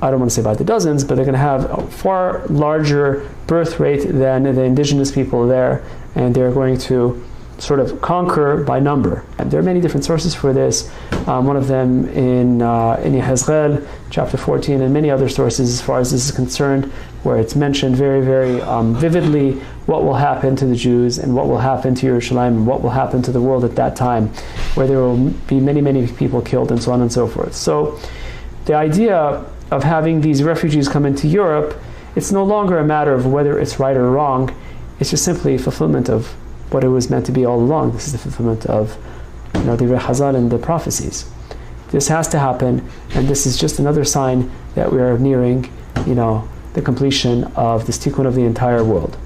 I don't want to say by the dozens, but they're going to have a far larger birth rate than the indigenous people there, and they're going to sort of conquer by number. And there are many different sources for this. One of them in Yehezkel, chapter 14, and many other sources as far as this is concerned, where it's mentioned very, very vividly what will happen to the Jews and what will happen to Yerushalayim and what will happen to the world at that time, where there will be many, many people killed and so on and so forth. So the idea of having these refugees come into Europe, it's no longer a matter of whether it's right or wrong. It's just simply fulfillment of what it was meant to be all along. This is the fulfillment of the Chazal and the prophecies. This has to happen, and this is just another sign that we are nearing, the completion of this tikkun of the entire world.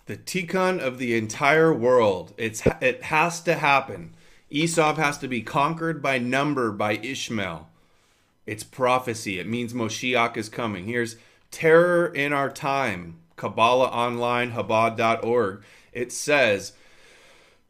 The tikkun of the entire world. It has to happen. Esau has to be conquered by number by Ishmael. It's prophecy. It means Moshiach is coming. Here's Terror in Our Time, Kabbalah Online, Chabad.org. It says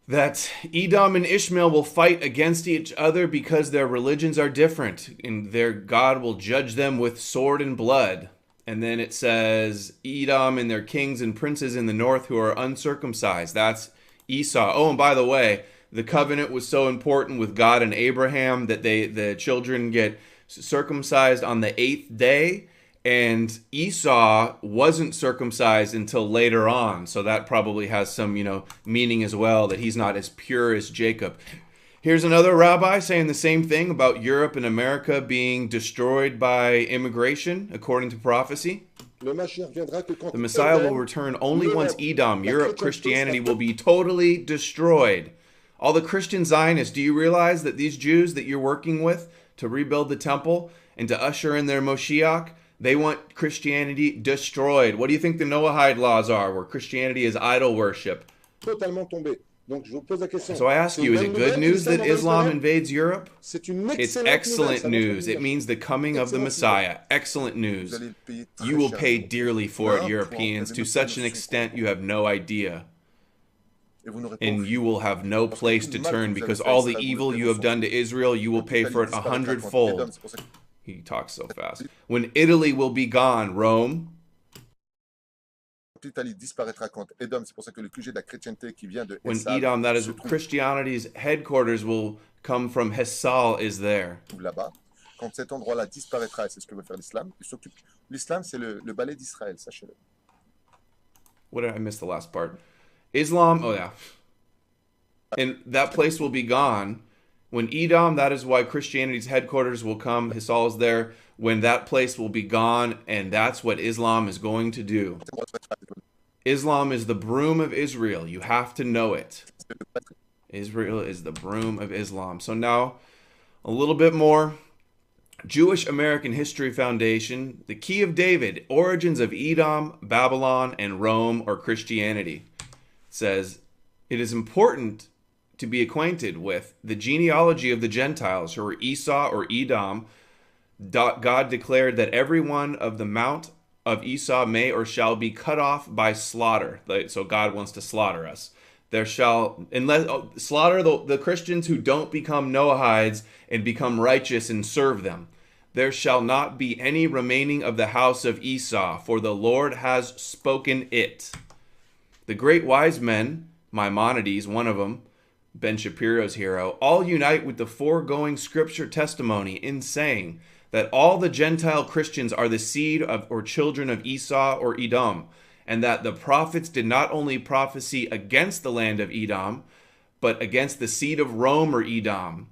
that Edom and Ishmael will fight against each other because their religions are different, and their God will judge them with sword and blood. And then it says Edom and their kings and princes in the north who are uncircumcised. That's Esau. Oh, and by the way, the covenant was so important with God and Abraham that the children get circumcised on the 8th day, and Esau wasn't circumcised until later on. So that probably has some, meaning as well, that he's not as pure as Jacob. Here's another rabbi saying the same thing about Europe and America being destroyed by immigration, according to prophecy. The Messiah will return only once Edom, Europe, Christianity will be totally destroyed. All the Christian Zionists, do you realize that these Jews that you're working with to rebuild the temple and to usher in their Moshiach, they want Christianity destroyed? What do you think the Noahide laws are, where Christianity is idol worship? So I ask you, is it good news that Islam invades Europe? It's excellent news. It means the coming of the Messiah. Excellent news. You will pay dearly for it, Europeans, to such an extent you have no idea. And you will have no place to turn, because all the evil you have done to Israel, you will pay for it 100-fold. He talks so fast. When Italy will be gone, Rome. When Edom, that is Christianity's headquarters, will come from Hessal, is there. Quand cet endroit-là disparaîtra, c'est ce que veut faire l'islam. L'islam, c'est le ballet d'Israël, sachez-le. What did I miss the last part? Islam, oh yeah. And that place will be gone. When Edom, that is why Christianity's headquarters will come. Hissal is there. When that place will be gone, and that's what Islam is going to do. Islam is the broom of Israel. You have to know it. Israel is the broom of Islam. So now, a little bit more. Jewish American History Foundation, The Key of David, Origins of Edom, Babylon, and Rome or Christianity. It says, it is important to be acquainted with the genealogy of the Gentiles who were Esau or Edom. God declared that every one of the mount of Esau may or shall be cut off by slaughter. So God wants to slaughter us. There shall, slaughter the Christians who don't become Noahides and become righteous and serve them. There shall not be any remaining of the house of Esau, for the Lord has spoken it. The great wise men, Maimonides, one of them, Ben Shapiro's hero, all unite with the foregoing scripture testimony in saying that all the Gentile Christians are the seed of or children of Esau or Edom, and that the prophets did not only prophesy against the land of Edom, but against the seed of Rome or Edom.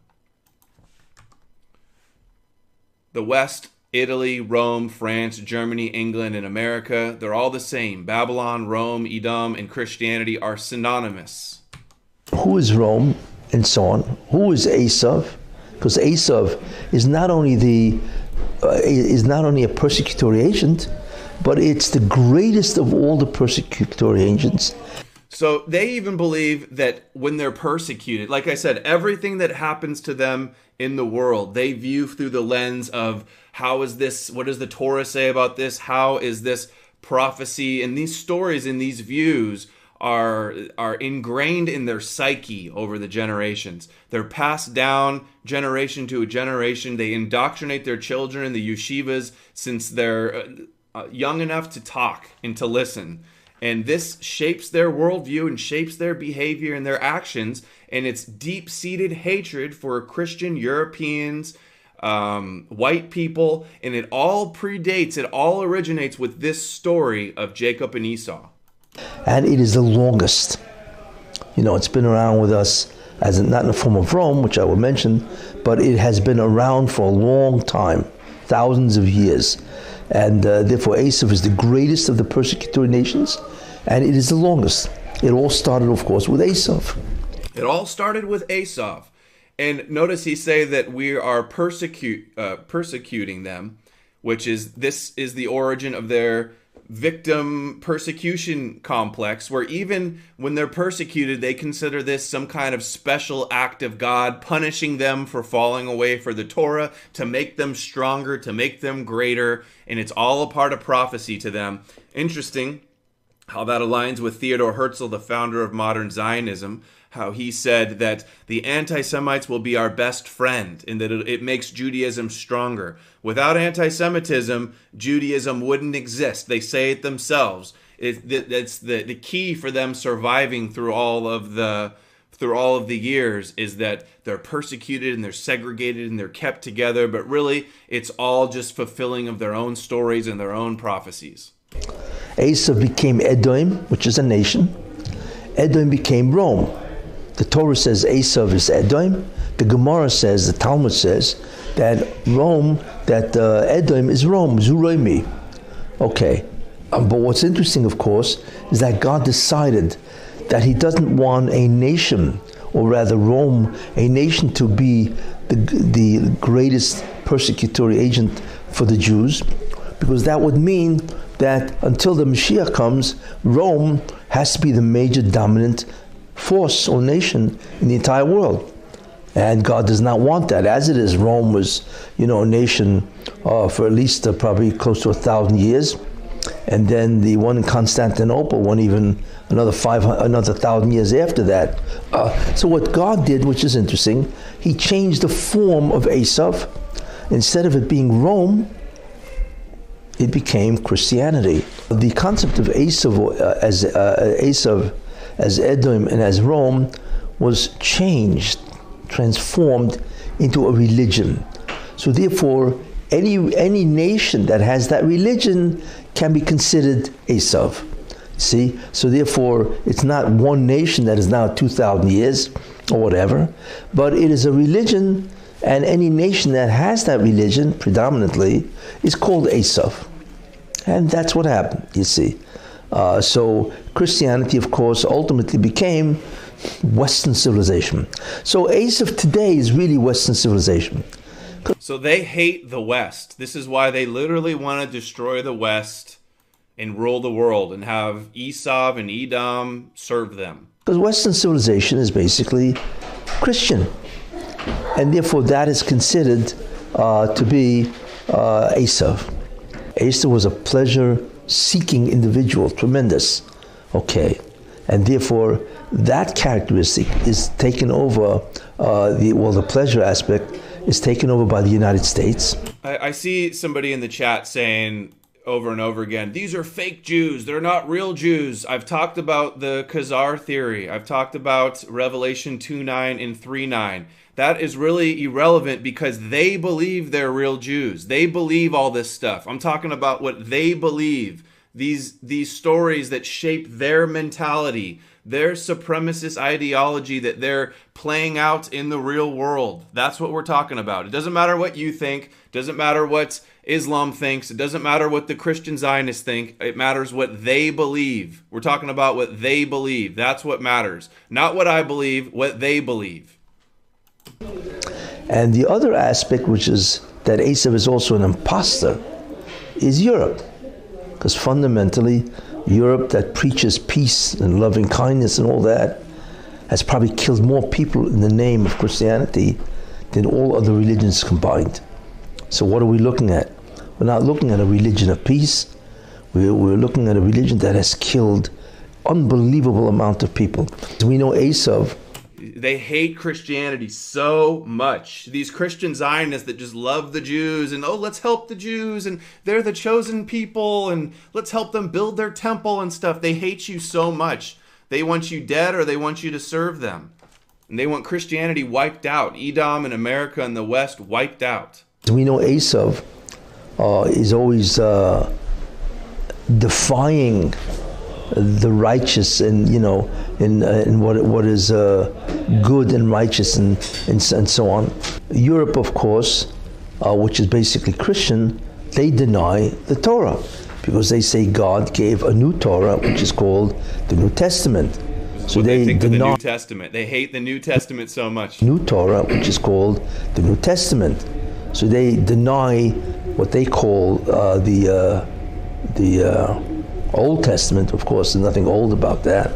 The West, Italy, Rome, France, Germany, England, and America, they're all the same. Babylon, Rome, Edom, and Christianity are synonymous. Who is Rome and so on? Who is Esau? Because Esau is not only a persecutory agent, but it's the greatest of all the persecutory agents. So they even believe that when they're persecuted, like I said, everything that happens to them in the world, they view through the lens of how is this, what does the Torah say about this? How is this prophecy? And these stories and these views are ingrained in their psyche over the generations. They're passed down generation to a generation. They indoctrinate their children in the yeshivas since they're young enough to talk and to listen. And this shapes their worldview and shapes their behavior and their actions. And it's deep-seated hatred for Christian Europeans, white people. And it all predates, it all originates with this story of Jacob and Esau. And it is the longest. It's been around with us, as not in the form of Rome, which I will mention, but it has been around for a long time, thousands of years. And therefore, Esau is the greatest of the persecutory nations, and it is the longest. It all started, of course, with Esau. It all started with Esau. And notice he say that we are persecuting them, which is, this is the origin of their victim persecution complex, where even when they're persecuted, they consider this some kind of special act of God punishing them for falling away for the Torah, to make them stronger, to make them greater, and it's all a part of prophecy to them. Interesting how that aligns with Theodor Herzl, the founder of modern Zionism, how he said that the anti-Semites will be our best friend, and that it makes Judaism stronger. Without anti-Semitism, Judaism wouldn't exist. They say it themselves. It's the key for them surviving through all of the years, is that they're persecuted and they're segregated and they're kept together, but really it's all just fulfilling of their own stories and their own prophecies. Esau became Edom, which is a nation. Edom became Rome. The Torah says Esau is Edom. The Gemara says, the Talmud says, that Edom is Rome, Zuroimi. Okay, but what's interesting, of course, is that God decided that he doesn't want a nation, or rather Rome, a nation, to be the greatest persecutory agent for the Jews, because that would mean that until the Mashiach comes, Rome has to be the major dominant force or nation in the entire world. And God does not want that. As it is, Rome was, a nation for at least probably close to 1,000 years. And then the one in Constantinople went even another 1,000 years after that. So what God did, which is interesting, he changed the form of Esau. Instead of it being Rome, it became Christianity. The concept of Esau as Edom and as Rome was changed, transformed into a religion. So therefore, any nation that has that religion can be considered Esau. See? So therefore, it's not one nation that is now 2,000 years or whatever, but it is a religion, and any nation that has that religion predominantly is called Esau. And that's what happened, you see. So Christianity, of course, ultimately became Western civilization. So Esau today is really Western civilization. So they hate the West. This is why they literally want to destroy the West and rule the world and have Esau and Edom serve them. Because Western civilization is basically Christian. And therefore that is considered to be Esau. Esau was a pleasure-seeking individual, tremendous. Okay. And therefore that characteristic is taken over, the pleasure aspect is taken over by the United States. I see somebody in the chat saying over and over again, these are fake Jews, they're not real Jews. I've talked about the Khazar theory. I've talked about Revelation 2:9 and 3:9. That is really irrelevant because they believe they're real Jews. They believe all this stuff. I'm talking about what they believe. These stories that shape their mentality, their supremacist ideology that they're playing out in the real world. That's what we're talking about. It doesn't matter what you think. It doesn't matter what Islam thinks. It doesn't matter what the Christian Zionists think. It matters what they believe. We're talking about what they believe. That's what matters. Not what I believe, what they believe. And the other aspect, which is that Esau is also an imposter, is Europe. Because fundamentally, Europe that preaches peace and loving kindness and all that has probably killed more people in the name of Christianity than all other religions combined. So what are we looking at? We're not looking at a religion of peace. We're looking at a religion that has killed unbelievable amount of people. We know Esau. They hate Christianity so much. These Christian Zionists that just love the Jews and, oh, let's help the Jews and they're the chosen people and let's help them build their temple and stuff. They hate you so much. They want you dead or they want you to serve them. And they want Christianity wiped out. Edom and America and the West wiped out. We know Esau is always defying the righteous and in what is good and righteous and so on. Europe, of course, which is basically Christian, they deny the Torah because they say God gave a new Torah, which is called the New Testament. So what they think of the deny New Testament. They hate the New Testament so much. New Torah, which is called the New Testament. So they deny what they call the Old Testament. Of course, there's nothing old about that.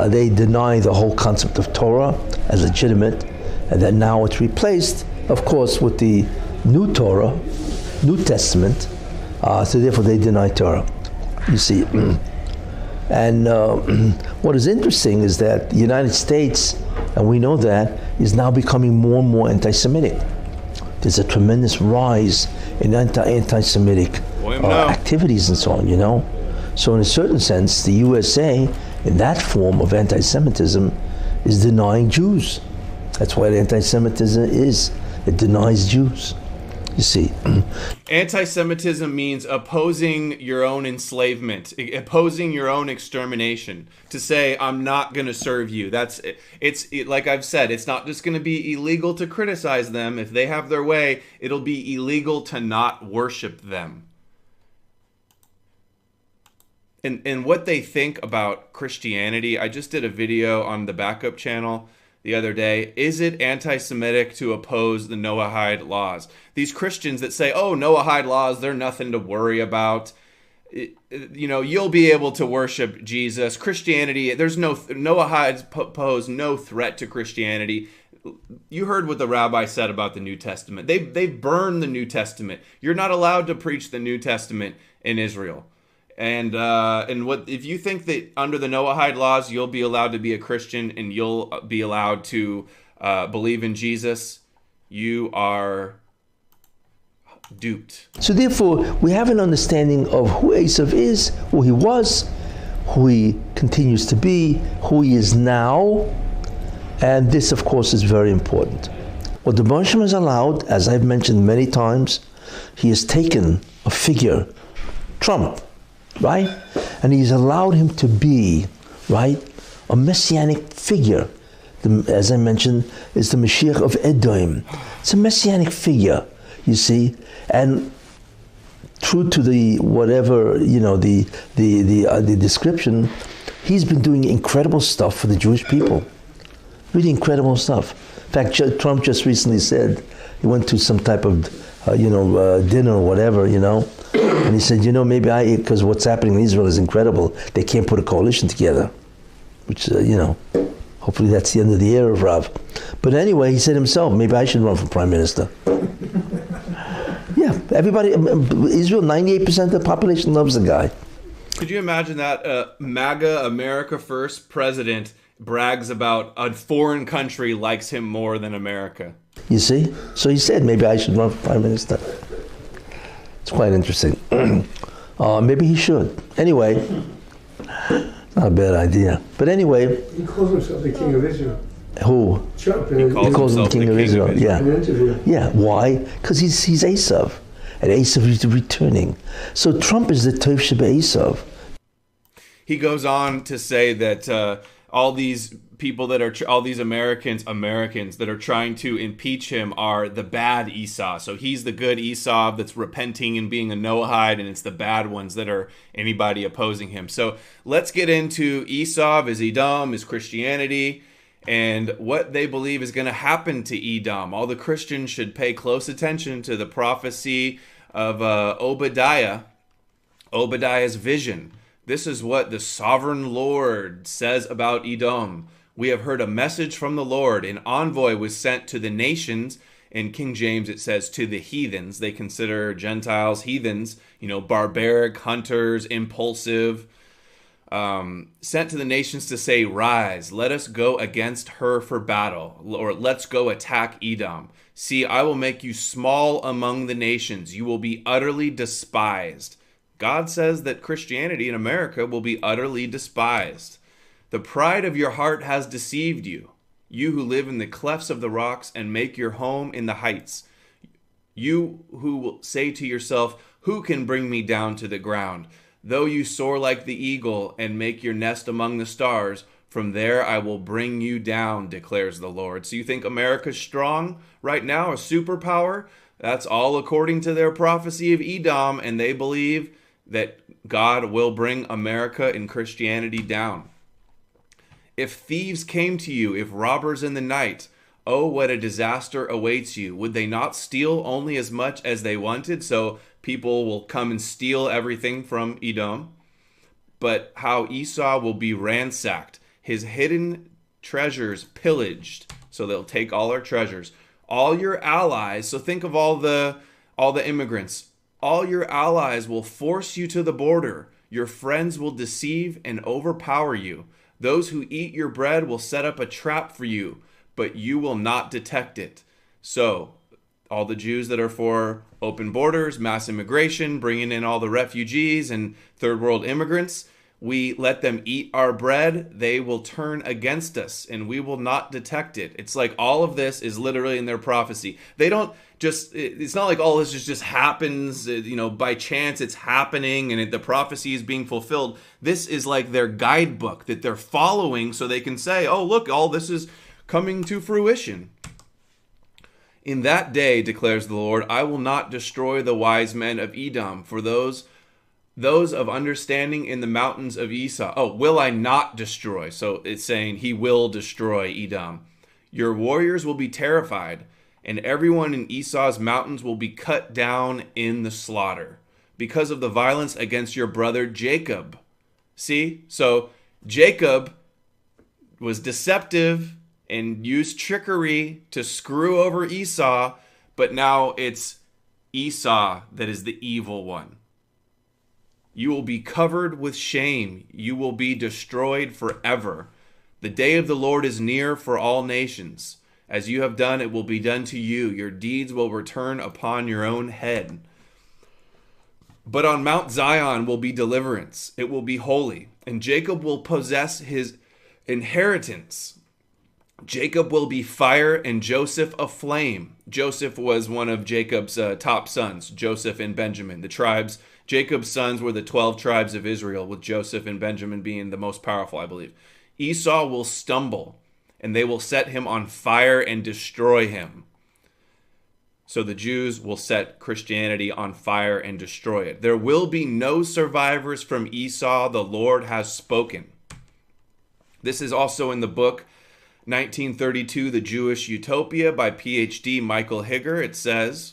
They deny the whole concept of Torah as legitimate, and that now it's replaced, of course, with the New Torah, New Testament. So therefore, they deny Torah. You see. And what is interesting is that the United States, and we know that, is now becoming more and more anti-Semitic. There's a tremendous rise in anti-Semitic activities and so on, you know. So in a certain sense, the USA, in that form of anti-Semitism, is denying Jews. That's what anti-Semitism is. It denies Jews. You see. Anti-Semitism means opposing your own enslavement, opposing your own extermination. To say, I'm not going to serve you. It's like I've said, it's not just going to be illegal to criticize them. If they have their way, it'll be illegal to not worship them. And what they think about Christianity, I just did a video on the backup channel the other day. Is it anti-Semitic to oppose the Noahide laws? These Christians that say, oh, Noahide laws, they're nothing to worry about. You know, you'll be able to worship Jesus. Christianity, Noahides pose no threat to Christianity. You heard what the rabbi said about the New Testament. They burned the New Testament. You're not allowed to preach the New Testament in Israel. And what if you think that under the Noahide laws you'll be allowed to be a Christian and you'll be allowed to believe in Jesus, you are duped. So therefore, we have an understanding of who Esau is, who he was, who he continues to be, who he is now, and this, of course, is very important. What the Baruch Hashem has allowed, as I've mentioned many times, he has taken a figure, Trump, right? And he's allowed him to be, right, a messianic figure. As I mentioned, is the Mashiach of Edom. It's a messianic figure, you see, and true to the whatever, you know, the description, he's been doing incredible stuff for the Jewish people. Really incredible stuff. In fact, Trump just recently said he went to some type of, dinner or whatever, you know, and he said, maybe because what's happening in Israel is incredible. They can't put a coalition together, which, hopefully that's the end of the era of Rav. But anyway, he said himself, maybe I should run for prime minister. Yeah, everybody, Israel, 98% of the population loves the guy. Could you imagine that MAGA, America First president brags about a foreign country likes him more than America? You see? So he said, maybe I should run for prime minister. It's quite interesting. Maybe he should. Anyway, not a bad idea. But anyway. He calls himself the King of Israel. Who? Trump. He calls him the King of Israel. Yeah. Yeah. Why? Because he's Esau. And Esau is returning. So Trump is the Tov Sheba Esau. He goes on to say that all these people that are, all these Americans that are trying to impeach him are the bad Esau. So he's the good Esau that's repenting and being a Noahide, and it's the bad ones that are anybody opposing him. So let's get into Esau, his Edom, his Christianity, and what they believe is going to happen to Edom. All the Christians should pay close attention to the prophecy of Obadiah's vision. This is what the sovereign Lord says about Edom. We have heard a message from the Lord. An envoy was sent to the nations. In King James, it says to the heathens. They consider Gentiles heathens, barbaric, hunters, impulsive. Sent to the nations to say, rise, let us go against her for battle, or let's go attack Edom. See, I will make you small among the nations. You will be utterly despised. God says that Christianity in America will be utterly despised. The pride of your heart has deceived you, you who live in the clefts of the rocks and make your home in the heights. You who will say to yourself, who can bring me down to the ground? Though you soar like the eagle and make your nest among the stars, from there I will bring you down, declares the Lord. So you think America's strong right now, a superpower? That's all according to their prophecy of Edom, and they believe that God will bring America and Christianity down. If thieves came to you, if robbers in the night, oh, what a disaster awaits you. Would they not steal only as much as they wanted? So people will come and steal everything from Edom. But how Esau will be ransacked, his hidden treasures pillaged. So they'll take all our treasures. All your allies, so think of all the immigrants. All your allies will force you to the border. Your friends will deceive and overpower you. Those who eat your bread will set up a trap for you, but you will not detect it. So, all the Jews that are for open borders, mass immigration, bringing in all the refugees and third world immigrants, we let them eat our bread, they will turn against us and we will not detect it. It's like all of this is literally in their prophecy. They don't just, it's not like all this just happens, by chance it's happening and the prophecy is being fulfilled. This is like their guidebook that they're following so they can say, oh, look, all this is coming to fruition. In that day, declares the Lord, I will not destroy the wise men of Edom, for those of understanding in the mountains of Esau. Oh, will I not destroy? So it's saying he will destroy Edom. Your warriors will be terrified, and everyone in Esau's mountains will be cut down in the slaughter because of the violence against your brother Jacob. See? So Jacob was deceptive and used trickery to screw over Esau, but now it's Esau that is the evil one. You will be covered with shame. You will be destroyed forever. The day of the Lord is near for all nations. As you have done, it will be done to you. Your deeds will return upon your own head. But on Mount Zion will be deliverance. It will be holy, and Jacob will possess his inheritance. Jacob will be fire and Joseph a flame. Joseph was one of Jacob's top sons, Joseph and Benjamin. The tribes, Jacob's sons were the 12 tribes of Israel, with Joseph and Benjamin being the most powerful, I believe. Esau will stumble, and they will set him on fire and destroy him. So the Jews will set Christianity on fire and destroy it. There will be no survivors from Esau. The Lord has spoken. This is also in the book 1932, The Jewish Utopia by PhD Michael Higger. It says,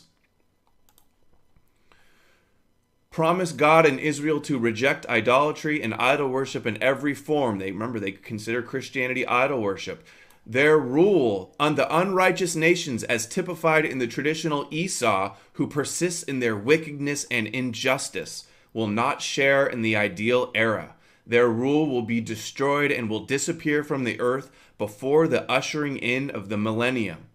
promise God and Israel to reject idolatry and idol worship in every form. They consider Christianity idol worship. Their rule on the unrighteous nations as typified in the traditional Esau, who persists in their wickedness and injustice, will not share in the ideal era. Their rule will be destroyed and will disappear from the earth before the ushering in of the millennium.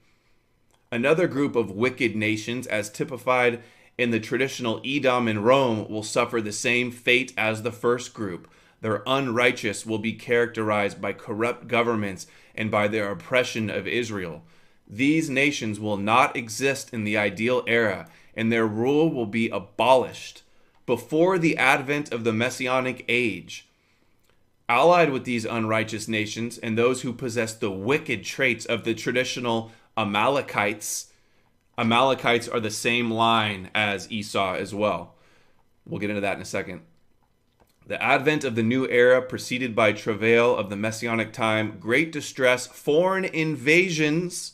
Another group of wicked nations, as typified in the traditional Edom and Rome, will suffer the same fate as the first group. Their unrighteous will be characterized by corrupt governments and by their oppression of Israel. These nations will not exist in the ideal era, and their rule will be abolished before the advent of the Messianic age. Allied with these unrighteous nations and those who possess the wicked traits of the traditional Amalekites. Amalekites are the same line as Esau as well. We'll get into that in a second. The advent of the new era preceded by travail of the Messianic time, great distress, foreign invasions,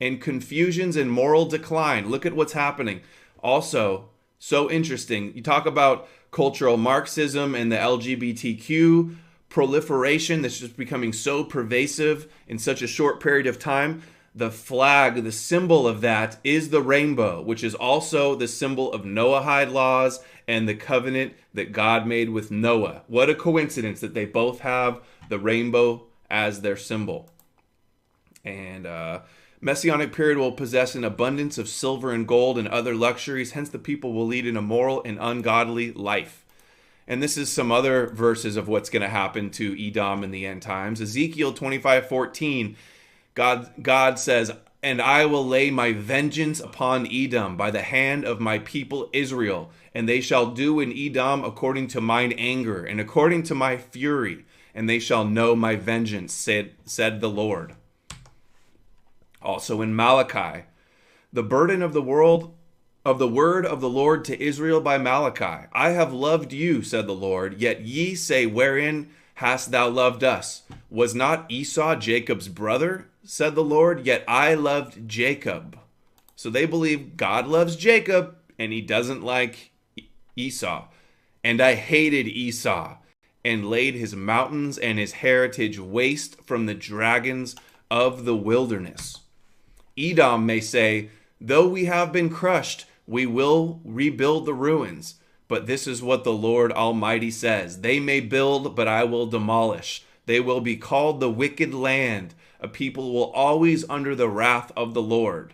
and confusions and moral decline. Look at what's happening. Also, so interesting. You talk about cultural Marxism and the LGBTQ proliferation that's just becoming so pervasive in such a short period of time. The flag, the symbol of that is the rainbow, which is also the symbol of Noahide laws and the covenant that God made with Noah. What a coincidence that they both have the rainbow as their symbol. And Messianic period will possess an abundance of silver and gold and other luxuries. Hence the people will lead an immoral and ungodly life. And this is some other verses of what's going to happen to Edom in the end times. Ezekiel 25:14, God says, and I will lay my vengeance upon Edom by the hand of my people Israel, and they shall do in Edom according to mine anger and according to my fury, and they shall know my vengeance, said the Lord. Also in Malachi, the burden of the word of the Lord to Israel by Malachi. I have loved you, said the Lord, yet ye say, wherein hast thou loved us? Was not Esau Jacob's brother? Said the Lord, yet I loved Jacob. So they believe God loves Jacob and he doesn't like Esau. And I hated Esau and laid his mountains and his heritage waste from the dragons of the wilderness. Edom may say, though we have been crushed, we will rebuild the ruins. But this is what the Lord Almighty says. They may build, but I will demolish. They will be called the wicked land. A people will always under the wrath of the Lord.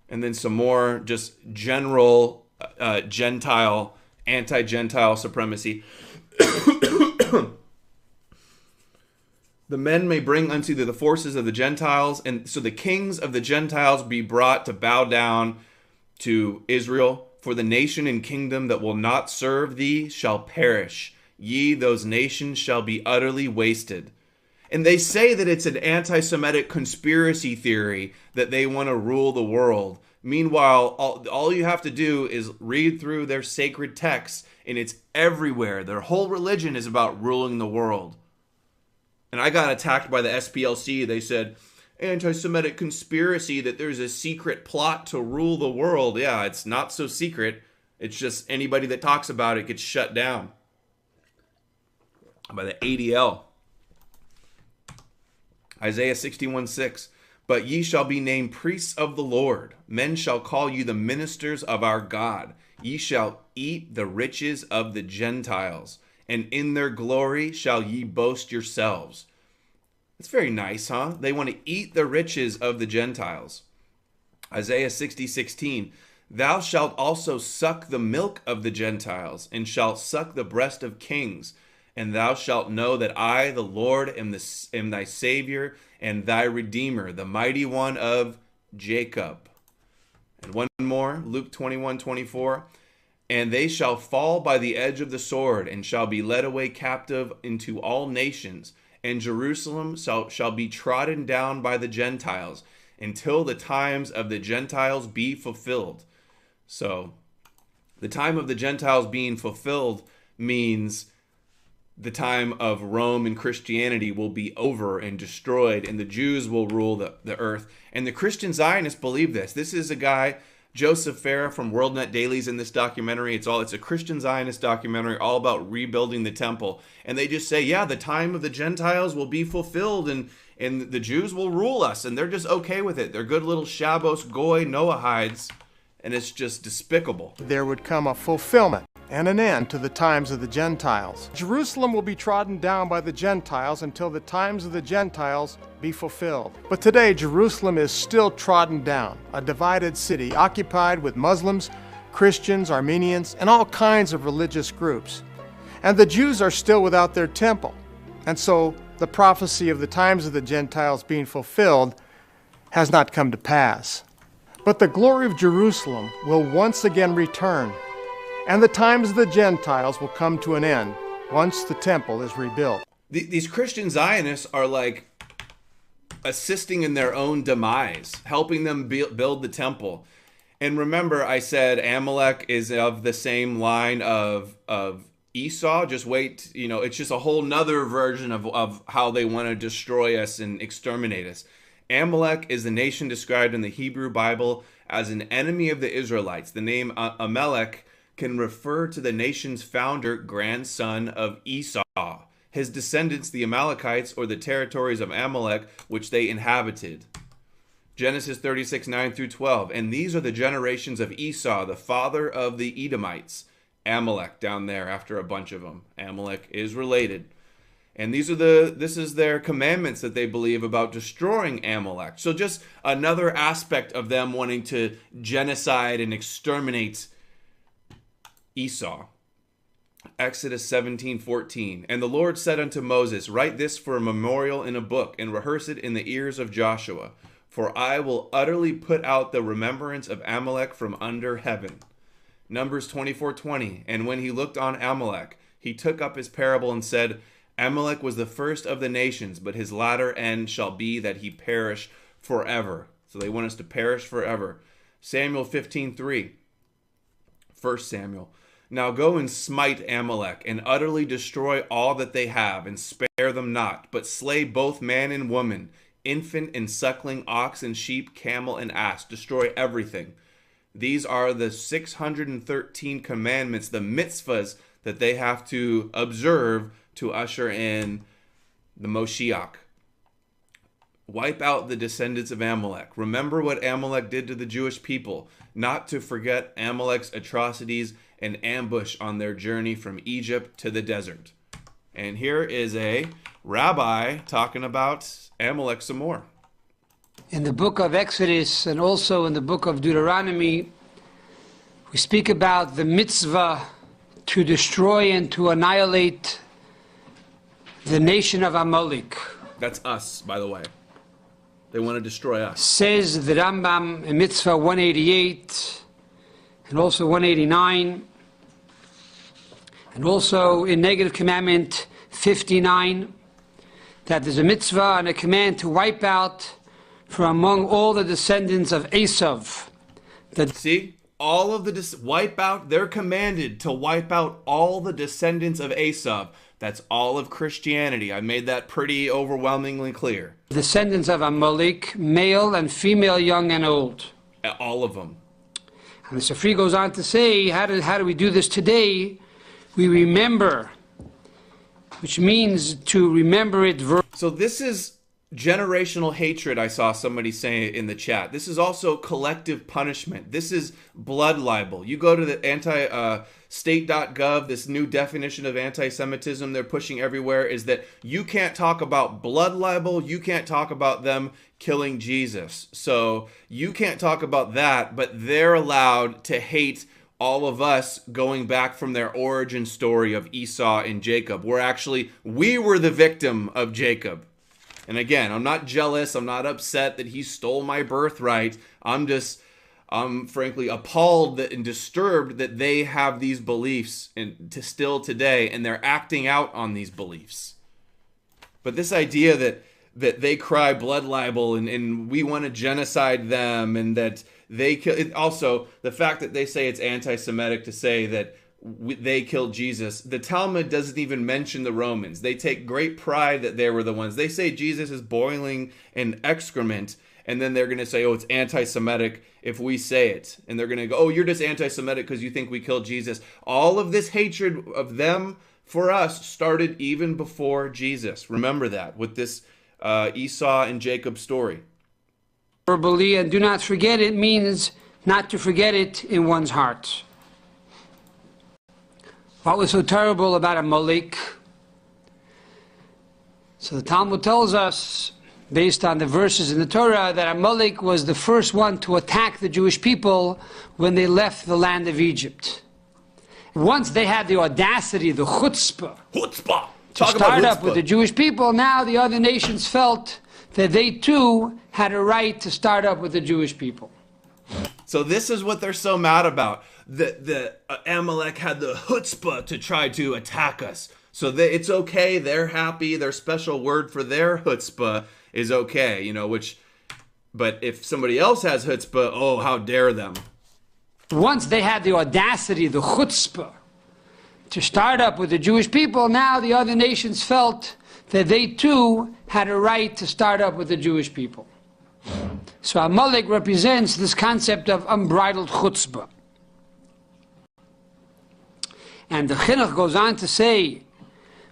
And then some more just general Gentile, anti-Gentile supremacy. The men may bring unto the forces of the Gentiles, and so the kings of the Gentiles be brought to bow down to Israel. For the nation and kingdom that will not serve thee shall perish. Ye, those nations, shall be utterly wasted. And they say that it's an anti-Semitic conspiracy theory that they want to rule the world. Meanwhile, all you have to do is read through their sacred texts, and it's everywhere. Their whole religion is about ruling the world. And I got attacked by the SPLC. They said, anti-Semitic conspiracy that there's a secret plot to rule the world. Yeah, it's not so secret. It's just anybody that talks about it gets shut down by the ADL. Isaiah 61:6. But ye shall be named priests of the Lord. Men shall call you the ministers of our God. Ye shall eat the riches of the Gentiles, and in their glory shall ye boast yourselves. It's very nice, huh? They want to eat the riches of the Gentiles. Isaiah 60:16. Thou shalt also suck the milk of the Gentiles, and shalt suck the breast of kings. And thou shalt know that I, the Lord, am thy Savior and thy Redeemer, the mighty one of Jacob. And one more, Luke 21:24. And they shall fall by the edge of the sword, and shall be led away captive into all nations. And Jerusalem shall be trodden down by the Gentiles, until the times of the Gentiles be fulfilled. So, the time of the Gentiles being fulfilled means the time of Rome and Christianity will be over and destroyed, and the Jews will rule the earth. And the Christian Zionists believe this. This is a guy, Joseph Farah from WorldNet Daily's in this documentary. It's a Christian Zionist documentary all about rebuilding the temple. And they just say, yeah, the time of the Gentiles will be fulfilled, and the Jews will rule us. And they're just okay with it. They're good little Shabbos Goy Noahides, and it's just despicable. There would come a fulfillment and an end to the times of the Gentiles. Jerusalem will be trodden down by the Gentiles until the times of the Gentiles be fulfilled. But today, Jerusalem is still trodden down, a divided city occupied with Muslims, Christians, Armenians, and all kinds of religious groups. And the Jews are still without their temple. And so the prophecy of the times of the Gentiles being fulfilled has not come to pass. But the glory of Jerusalem will once again return, and the times of the Gentiles will come to an end once the temple is rebuilt. These Christian Zionists are like assisting in their own demise, helping them build the temple. And remember, I said Amalek is of the same line of Esau. Just wait, it's just a whole nother version of how they want to destroy us and exterminate us. Amalek is the nation described in the Hebrew Bible as an enemy of the Israelites. The name Amalek can refer to the nation's founder, grandson of Esau. His descendants, the Amalekites, or the territories of Amalek, which they inhabited. Genesis 36:9-12. And these are the generations of Esau, the father of the Edomites. Amalek down there after a bunch of them. Amalek is related. And this is their commandments that they believe about destroying Amalek. So just another aspect of them wanting to genocide and exterminate Esau. Exodus 17:14. And the Lord said unto Moses, write this for a memorial in a book, and rehearse it in the ears of Joshua. For I will utterly put out the remembrance of Amalek from under heaven. Numbers 24:20. And when he looked on Amalek, he took up his parable and said, Amalek was the first of the nations, but his latter end shall be that he perish forever. So they want us to perish forever. Samuel 15:3. 1 Samuel. Now go and smite Amalek, and utterly destroy all that they have, and spare them not, but slay both man and woman, infant and suckling, ox and sheep, camel and ass. Destroy everything. These are the 613 commandments, the mitzvahs that they have to observe to usher in the Moshiach. Wipe out the descendants of Amalek. Remember what Amalek did to the Jewish people. Not to forget Amalek's atrocities and ambush on their journey from Egypt to the desert. And here is a rabbi talking about Amalek some more. In the book of Exodus and also in the book of Deuteronomy, we speak about the mitzvah to destroy and to annihilate the nation of Amalek. That's us, by the way. They want to destroy us. Says the Rambam in Mitzvah 188 and also 189 and also in Negative Commandment 59 that there's a mitzvah and a command to wipe out from among all the descendants of Esau. See? All of the wipe out, they're commanded to wipe out all the descendants of Esau. That's all of Christianity. I made that pretty overwhelmingly clear. Descendants of Amalek, male and female, young and old. All of them. And the Sifri goes on to say, how do we do this today? We remember, which means to remember it. So this is generational hatred, I saw somebody say in the chat. This is also collective punishment. This is blood libel. You go to the state.gov, this new definition of anti-Semitism they're pushing everywhere is that you can't talk about blood libel, you can't talk about them killing Jesus. So you can't talk about that, but they're allowed to hate all of us going back from their origin story of Esau and Jacob. We were the victim of Jacob. And again, I'm not jealous. I'm not upset that he stole my birthright. I'm frankly appalled and disturbed that they have these beliefs still today, and they're acting out on these beliefs. But this idea that they cry blood libel and we want to genocide them, and that they kill. Also, the fact that they say it's anti-Semitic to say that they killed Jesus. The Talmud doesn't even mention the Romans. They take great pride that they were the ones. They say Jesus is boiling in excrement, and then they're going to say, oh, it's anti-Semitic if we say it. And they're going to go, oh, you're just anti-Semitic because you think we killed Jesus. All of this hatred of them for us started even before Jesus. Remember that with this Esau and Jacob story. Verbally, and do not forget it means not to forget it in one's heart. What was so terrible about Amalek? So the Talmud tells us, based on the verses in the Torah, that Amalek was the first one to attack the Jewish people when they left the land of Egypt. Once they had the audacity, the chutzpah, to start up with the Jewish people, now the other nations felt that they too had a right to start up with the Jewish people. So this is what they're so mad about. The Amalek had the chutzpah to try to attack us. So it's okay, they're happy, their special word for their chutzpah is okay, but if somebody else has chutzpah, oh, how dare them. Once they had the audacity, the chutzpah, to start up with the Jewish people, now the other nations felt that they too had a right to start up with the Jewish people. So Amalek represents this concept of unbridled chutzpah. And the Chinuch goes on to say,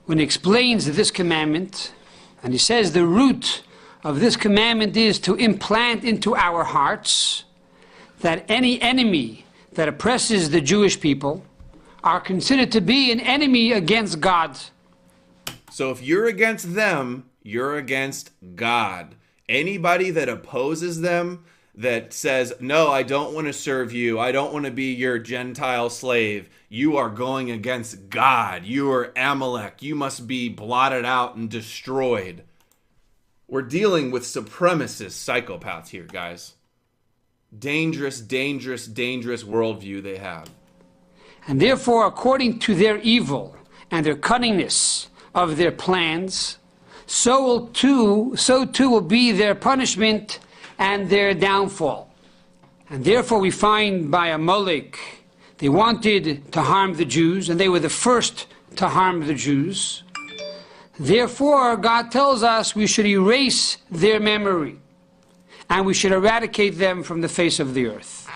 when he explains this commandment, and he says the root of this commandment is to implant into our hearts that any enemy that oppresses the Jewish people are considered to be an enemy against God. So if you're against them, you're against God. Anybody that opposes them, that says, no, I don't want to serve you, I don't want to be your Gentile slave, you are going against God. You are Amalek. You must be blotted out and destroyed. We're dealing with supremacist psychopaths here, guys. Dangerous, dangerous, dangerous worldview they have. And therefore, according to their evil and their cunningness of their plans, so too will be their punishment and their downfall. And therefore we find by Amalek They wanted to harm the Jews, and they were the first to harm the Jews. Therefore, God tells us we should erase their memory, and we should eradicate them from the face of the earth.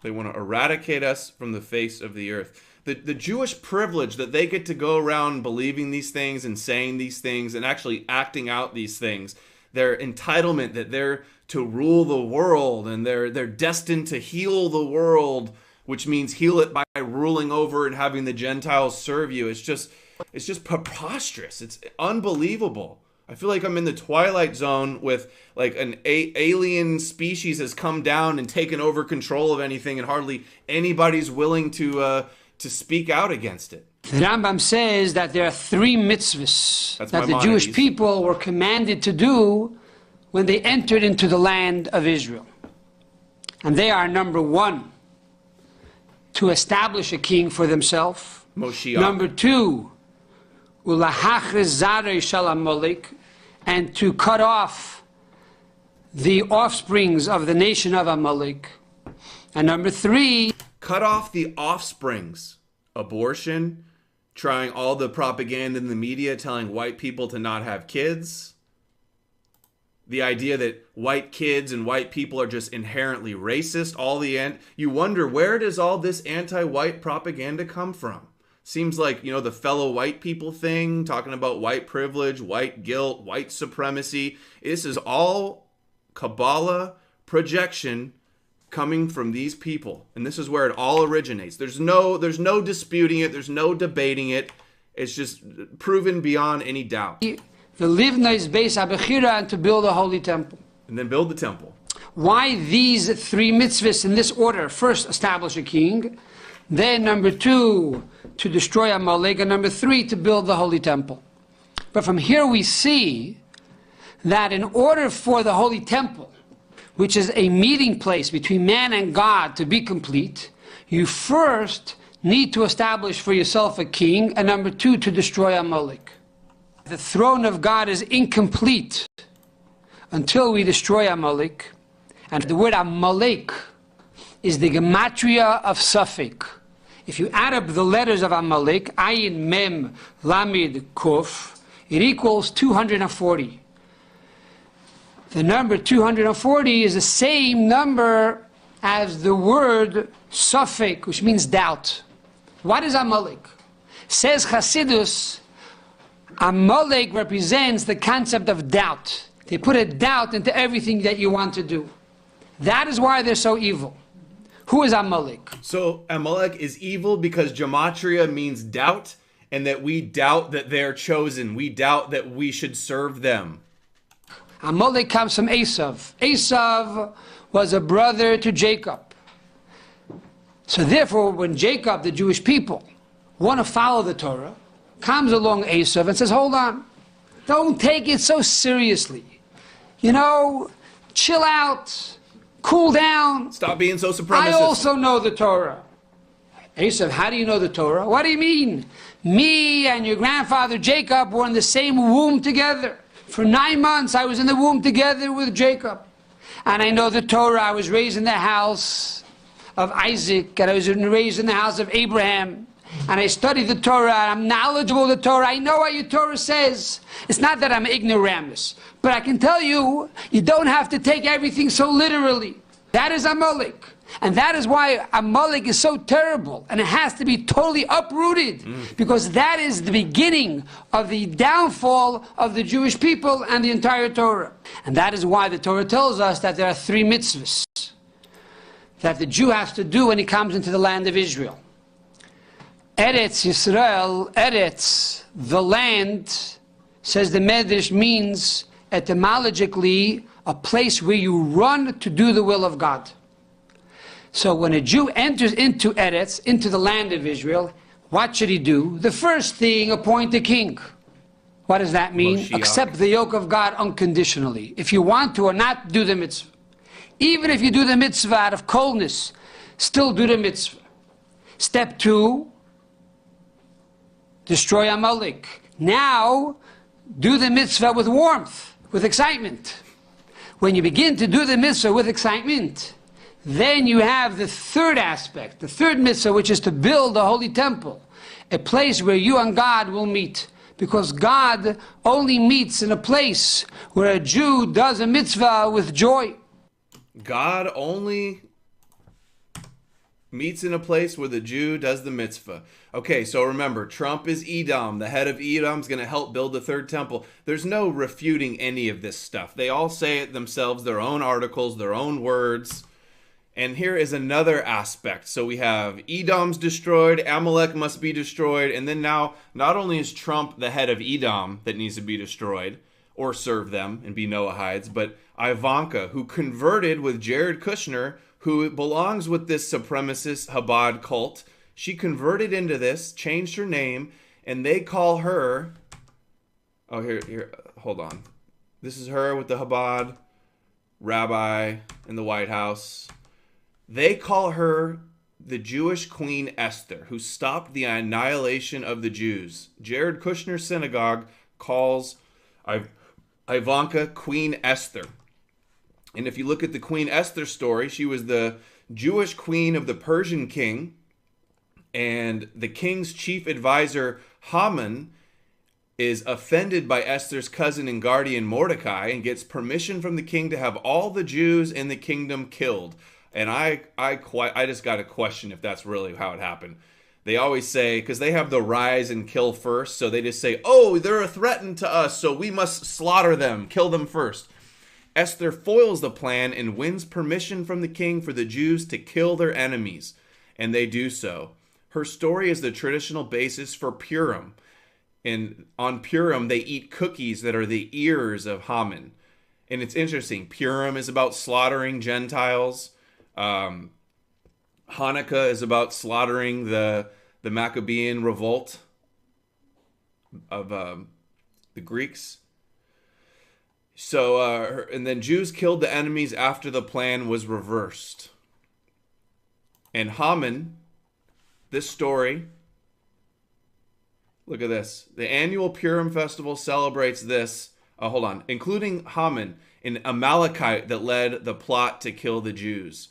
They want to eradicate us from the face of the earth. The Jewish privilege that they get to go around believing these things and saying these things and actually acting out these things, their entitlement that they're to rule the world and they're destined to heal the world, which means heal it by ruling over and having the Gentiles serve you. It's just preposterous. It's unbelievable. I feel like I'm in the Twilight Zone with like an alien species has come down and taken over control of anything, and hardly anybody's willing to speak out against it. The Rambam says that there are 3 mitzvahs that the Jewish people were commanded to do when they entered into the land of Israel. And they are, number 1, to establish a king for themselves. Moshiach. Number 2, ulahachriz zarei shel Amalek, and to cut off the offsprings of the nation of Amalek. And number 3, cut off the offsprings. Abortion, trying all the propaganda in the media telling white people to not have kids. The idea that white kids and white people are just inherently racist. You wonder, where does all this anti-white propaganda come from? Seems like, the fellow white people thing, talking about white privilege, white guilt, white supremacy. This is all Kabbalah projection coming from these people. And this is where it all originates. There's no disputing it. There's no debating it. It's just proven beyond any doubt. The Livnai's Beis HaBechira, and to build a holy temple. And then build the temple. Why these 3 mitzvahs in this order? First, establish a king. Then, number 2, to destroy Amalek. And number 3, to build the holy temple. But from here we see that in order for the holy temple, which is a meeting place between man and God, to be complete, you first need to establish for yourself a king, and number 2, to destroy Amalek. The throne of God is incomplete until we destroy Amalek. And the word Amalek is the gematria of Safek. If you add up the letters of Amalek, Ayin, Mem, Lamid, Kuf, it equals 240. The number 240 is the same number as the word Safek, which means doubt. What is Amalek? Says Hasidus, Amalek represents the concept of doubt. They put a doubt into everything that you want to do. That is why they're so evil. Who is Amalek? So Amalek is evil because gematria means doubt, and that we doubt that they're chosen. We doubt that we should serve them. Amalek comes from Esau. Esau was a brother to Jacob. So therefore, when Jacob, the Jewish people, want to follow the Torah, comes along Esau and says, hold on, don't take it so seriously. Chill out, cool down. Stop being so supremacist. I also know the Torah. Esau, how do you know the Torah? What do you mean? Me and your grandfather Jacob were in the same womb together. For 9 months I was in the womb together with Jacob. And I know the Torah. I was raised in the house of Isaac, and I was raised in the house of Abraham. And I studied the Torah, and I'm knowledgeable of the Torah. I know what your Torah says. It's not that I'm ignoramus, but I can tell you, you don't have to take everything so literally. That is Amalek. And that is why Amalek is so terrible, and it has to be totally uprooted, because that is the beginning of the downfall of the Jewish people and the entire Torah. And that is why the Torah tells us that there are 3 mitzvahs that the Jew has to do when he comes into the land of Israel. Eretz Yisrael, Eretz, the land, says the Medrash, means etymologically a place where you run to do the will of God. So when a Jew enters into Eretz, into the land of Israel, what should he do? The first thing, appoint a king. What does that mean? Moshiach. Accept the yoke of God unconditionally. If you want to or not, do the mitzvah. Even if you do the mitzvah out of coldness, still do the mitzvah. Step 2, destroy Amalek. Now, do the mitzvah with warmth, with excitement. When you begin to do the mitzvah with excitement, Then you have the third aspect, the third mitzvah, which is to build a holy temple, a place where you and God will meet. Because God only meets in a place where a Jew does a mitzvah with joy. God only meets in a place where the Jew does the mitzvah. Okay, so remember, Trump is Edom. The head of Edom's going to help build the third temple. There's no refuting any of this stuff. They all say it themselves, their own articles, their own words. And here is another aspect. So we have Edom's destroyed, Amalek must be destroyed, and then now not only is Trump the head of Edom that needs to be destroyed, or serve them and be Noahides, but Ivanka, who converted with Jared Kushner, who belongs with this supremacist Chabad cult. She converted into this, changed her name, and they call her... Oh, here, hold on. This is her with the Chabad rabbi in the White House. They call her the Jewish Queen Esther, who stopped the annihilation of the Jews. Jared Kushner's synagogue calls Ivanka Queen Esther. And if you look at the Queen Esther story, she was the Jewish queen of the Persian king, and the king's chief advisor, Haman, is offended by Esther's cousin and guardian Mordecai and gets permission from the king to have all the Jews in the kingdom killed. And I just got a question if that's really how it happened. They always say, because they have the rise and kill first, so they just say, oh, they're a threat to us, so we must slaughter them, kill them first. Esther foils the plan and wins permission from the king for the Jews to kill their enemies, and they do so. Her story is the traditional basis for Purim. And on Purim, they eat cookies that are the ears of Haman. And it's interesting. Purim is about slaughtering Gentiles. Hanukkah is about slaughtering the Maccabean revolt of the Greeks. So, and then Jews killed the enemies after the plan was reversed. And Haman, this story, look at this. The annual Purim festival celebrates this, including Haman, an Amalekite that led the plot to kill the Jews.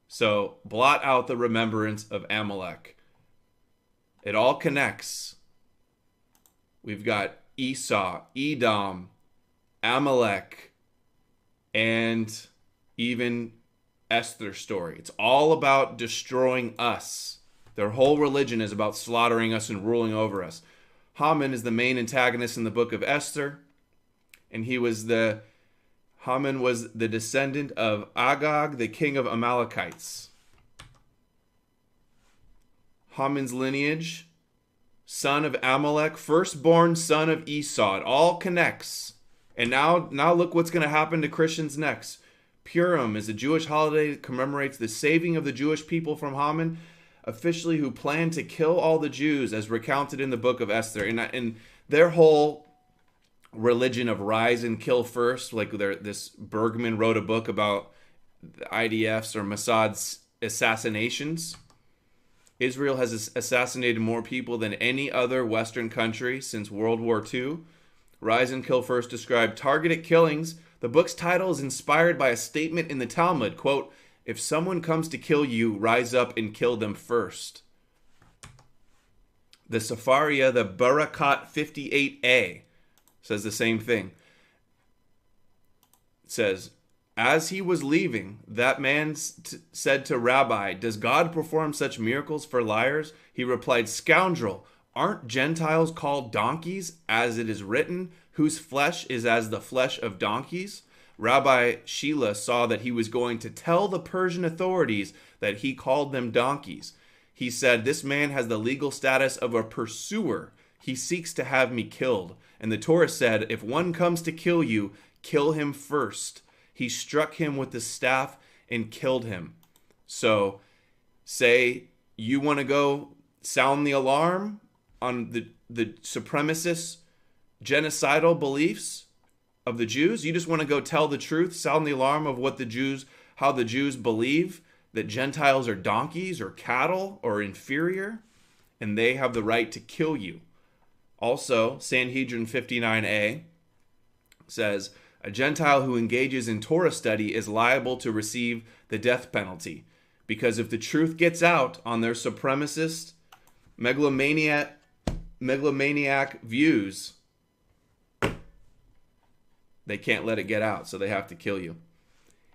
So, blot out the remembrance of Amalek. It all connects. We've got Esau, Edom, Amalek, and even Esther's story. It's all about destroying us. Their whole religion is about slaughtering us and ruling over us. Haman is the main antagonist in the book of Esther, and Haman was the descendant of Agag, the king of Amalekites. Haman's lineage, son of Amalek, firstborn son of Esau. It all connects. And now look what's going to happen to Christians next. Purim is a Jewish holiday that commemorates the saving of the Jewish people from Haman, officially who planned to kill all the Jews, as recounted in the book of Esther. And their whole religion of rise and kill first, like this Bergman wrote a book about the IDF's or Mossad's assassinations. Israel has assassinated more people than any other Western country since World War II. Rise and Kill First described targeted killings. The book's title is inspired by a statement in the Talmud, quote, "If someone comes to kill you, rise up and kill them first." The Sefaria, the Barakat 58a, says the same thing. It says, as he was leaving, that man said to Rabbi, "Does God perform such miracles for liars?" He replied, "Scoundrel, aren't Gentiles called donkeys, as it is written, whose flesh is as the flesh of donkeys?" Rabbi Sheila saw that he was going to tell the Persian authorities that he called them donkeys. He said, "This man has the legal status of a pursuer. He seeks to have me killed." And the Torah said, "If one comes to kill you, kill him first." He struck him with the staff and killed him. So, say you want to go sound the alarm on the supremacist genocidal beliefs of the Jews. You just want to go tell the truth, sound the alarm of how the Jews believe that Gentiles are donkeys or cattle or inferior, and they have the right to kill you. Also, Sanhedrin 59a says, A Gentile who engages in Torah study is liable to receive the death penalty, because if the truth gets out on their supremacist, megalomaniac views, they can't let it get out, so they have to kill you.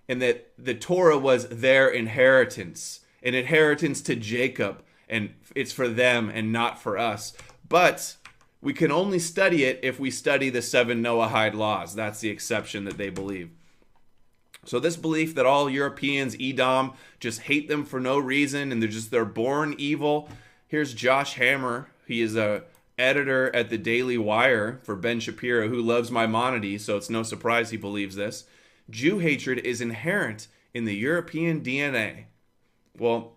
And that the Torah was their inheritance, an inheritance to Jacob, and it's for them and not for us. But we can only study it if we study the 7 Noahide laws. That's the exception that they believe. So this belief that all Europeans, Edom, just hate them for no reason and they're born evil. Here's Josh Hammer. He is a editor at the Daily Wire for Ben Shapiro, who loves Maimonides, so it's no surprise he believes this. Jew hatred is inherent in the European DNA. Well,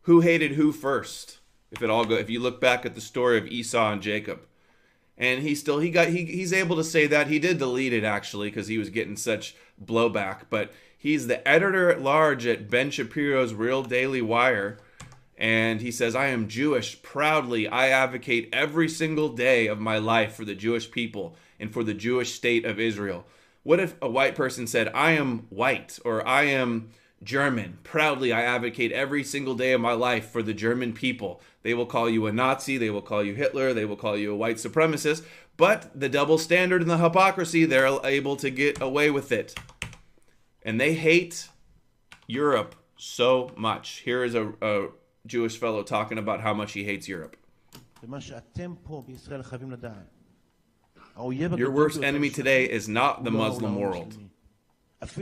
who hated who first? If you look back at the story of Esau and Jacob, and he's able to say that. He did delete it actually because he was getting such blowback. But he's the editor at large at Ben Shapiro's Real Daily Wire, and he says, "I am Jewish. Proudly, I advocate every single day of my life for the Jewish people and for the Jewish state of Israel." What if a white person said, "I am white," or "I am German. Proudly, I advocate every single day of my life for the German people"? They will call you a Nazi, they will call you Hitler, they will call you a white supremacist, but the double standard and the hypocrisy, they're able to get away with it. And they hate Europe so much. Here is a Jewish fellow talking about how much he hates Europe. Your worst enemy today is not the Muslim world.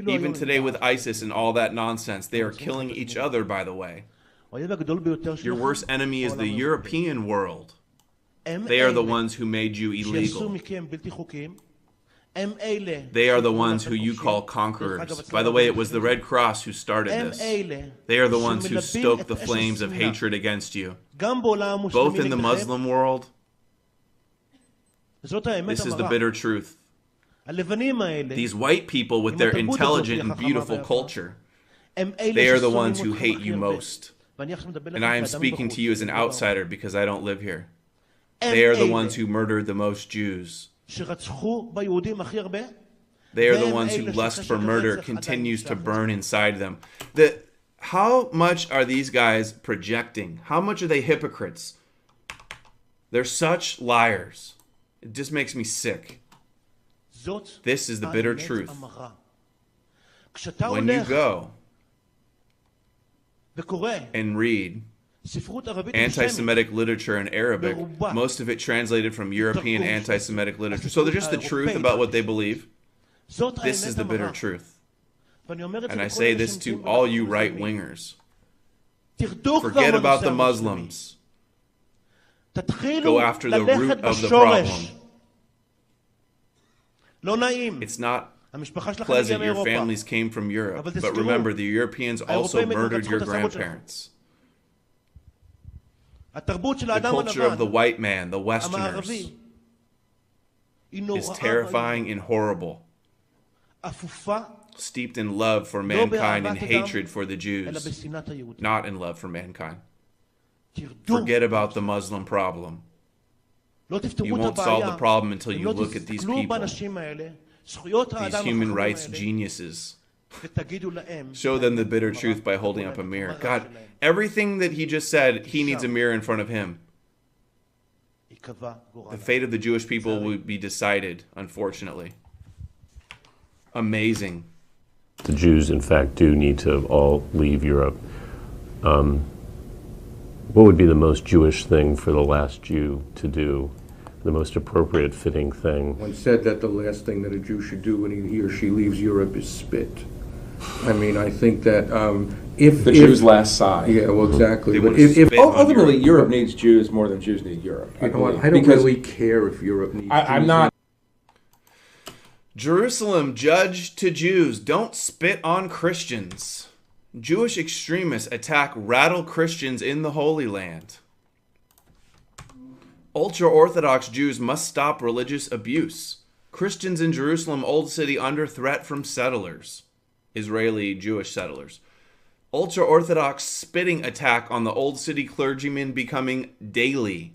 Even today with ISIS and all that nonsense, they are killing each other, by the way. Your worst enemy is the European world. They are the ones who made you illegal. They are the ones who you call conquerors. By the way, it was the Red Cross who started this. They are the ones who stoke the flames of hatred against you. Both in the Muslim world, this is the bitter truth. These white people with their intelligent and beautiful culture, they are the ones who hate you most. And I am speaking to you as an outsider because I don't live here. They are the ones who murdered the most Jews. They are the ones who lust for murder continues to burn inside them. How much are these guys projecting? How much are they hypocrites? They're such liars. It just makes me sick. This is the bitter truth. When you go and read anti-Semitic literature in Arabic, most of it translated from European anti-Semitic literature. So they're just the truth about what they believe. This is the bitter truth. And I say this to all you right-wingers. Forget about the Muslims. Go after the root of the problem. It's not pleasant. Your families came from Europe. But remember, the Europeans also murdered your grandparents. The culture of the white man, the Westerners, is terrifying and horrible. Steeped in love for mankind and hatred for the Jews, not in love for mankind. Forget about the Muslim problem. You won't solve the problem until you look at these people, these human rights geniuses. Show them the bitter truth by holding up a mirror. God, everything that he just said, he needs a mirror in front of him. The fate of the Jewish people will be decided, unfortunately. Amazing. The Jews, in fact, do need to all leave Europe. What would be the most Jewish thing for the last Jew to do? The most appropriate, fitting thing? One said that the last thing that a Jew should do when he or she leaves Europe is spit. I mean, I think that if the Jews' last sigh. Yeah, well, exactly. But if ultimately Europe needs Jews more than Jews need Europe. You know what? I don't really care if Europe needs Jews. I'm not. Jerusalem, judge to Jews, don't spit on Christians. Jewish extremists attack rattle Christians in the Holy Land. Ultra-Orthodox Jews must stop religious abuse. Christians in Jerusalem, Old City, under threat from settlers. Israeli Jewish settlers. Ultra-Orthodox spitting attack on the Old City clergyman becoming daily.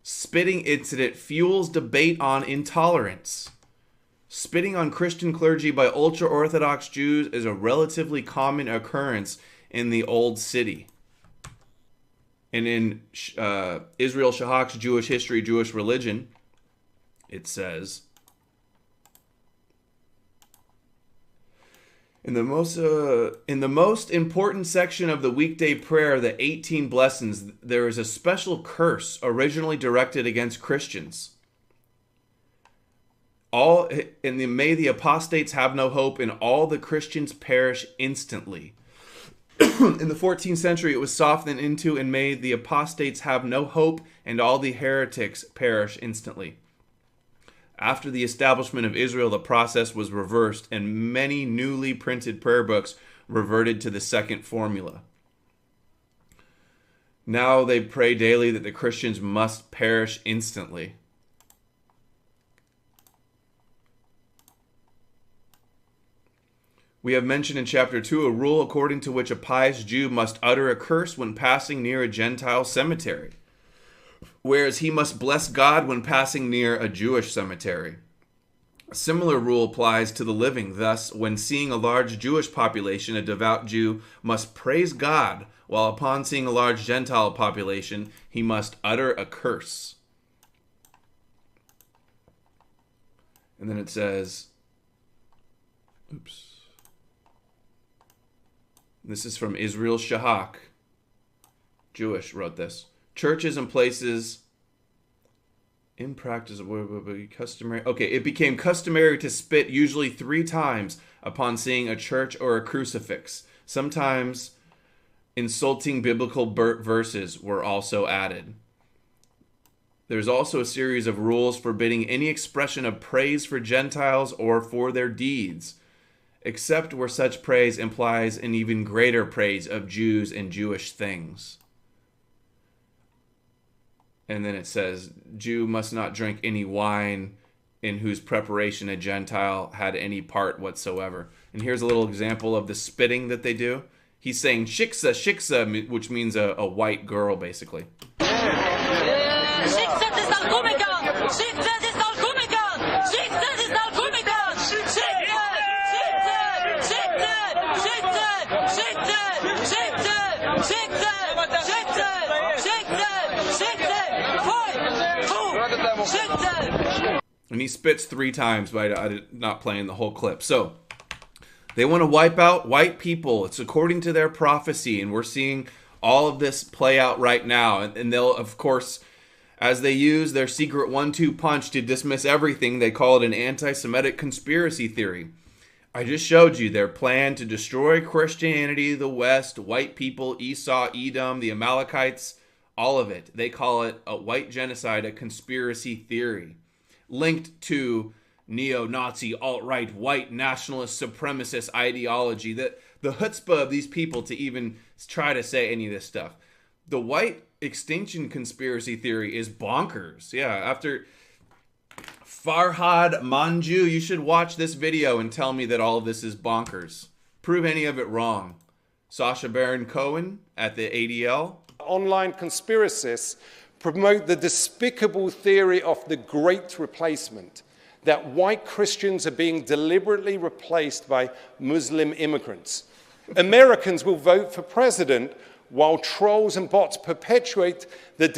Spitting incident fuels debate on intolerance. Spitting on Christian clergy by ultra-Orthodox Jews is a relatively common occurrence in the Old City. And in Israel Shahak's Jewish History, Jewish Religion, it says, in the most important section of the weekday prayer, the 18 blessings, there is a special curse originally directed against Christians. May the apostates have no hope, and all the Christians perish instantly. In the 14th century, it was softened into, and may the apostates have no hope, and all the heretics perish instantly. After the establishment of Israel, the process was reversed, and many newly printed prayer books reverted to the second formula. Now they pray daily that the Christians must perish instantly. We have mentioned in chapter 2 a rule according to which a pious Jew must utter a curse when passing near a Gentile cemetery, whereas he must bless God when passing near a Jewish cemetery. A similar rule applies to the living. Thus, when seeing a large Jewish population, a devout Jew must praise God, while upon seeing a large Gentile population, he must utter a curse. And then it says, this is from Israel Shahak, Jewish, wrote this. Churches and places in practice customary. Okay, it became customary to spit usually 3 times upon seeing a church or a crucifix. Sometimes insulting biblical verses were also added. There's also a series of rules forbidding any expression of praise for Gentiles or for their deeds, except where such praise implies an even greater praise of Jews and Jewish things. And then it says, Jew must not drink any wine in whose preparation a Gentile had any part whatsoever. And here's a little example of the spitting that they do. He's saying shiksa, shiksa, which means a white girl, basically. And he spits 3 times, but I'm not playing the whole clip. So they want to wipe out white people. It's according to their prophecy, and we're seeing all of this play out right now. And they'll, of course, as they use their secret 1-2 punch to dismiss everything, they call it an anti-Semitic conspiracy theory. I just showed you their plan to destroy Christianity, the West, white people, Esau, Edom, the Amalekites, all of it. They call it a white genocide, a conspiracy theory, linked to neo-Nazi, alt-right, white nationalist supremacist ideology. That the chutzpah of these people to even try to say any of this stuff. The white extinction conspiracy theory is bonkers. Yeah, after Farhad Manju, you should watch this video and tell me that all of this is bonkers. Prove any of it wrong. Sacha Baron Cohen at the ADL. Online conspiracists promote the despicable theory of the Great Replacement, that white Christians are being deliberately replaced by Muslim immigrants. Americans will vote for president while trolls and bots perpetuate the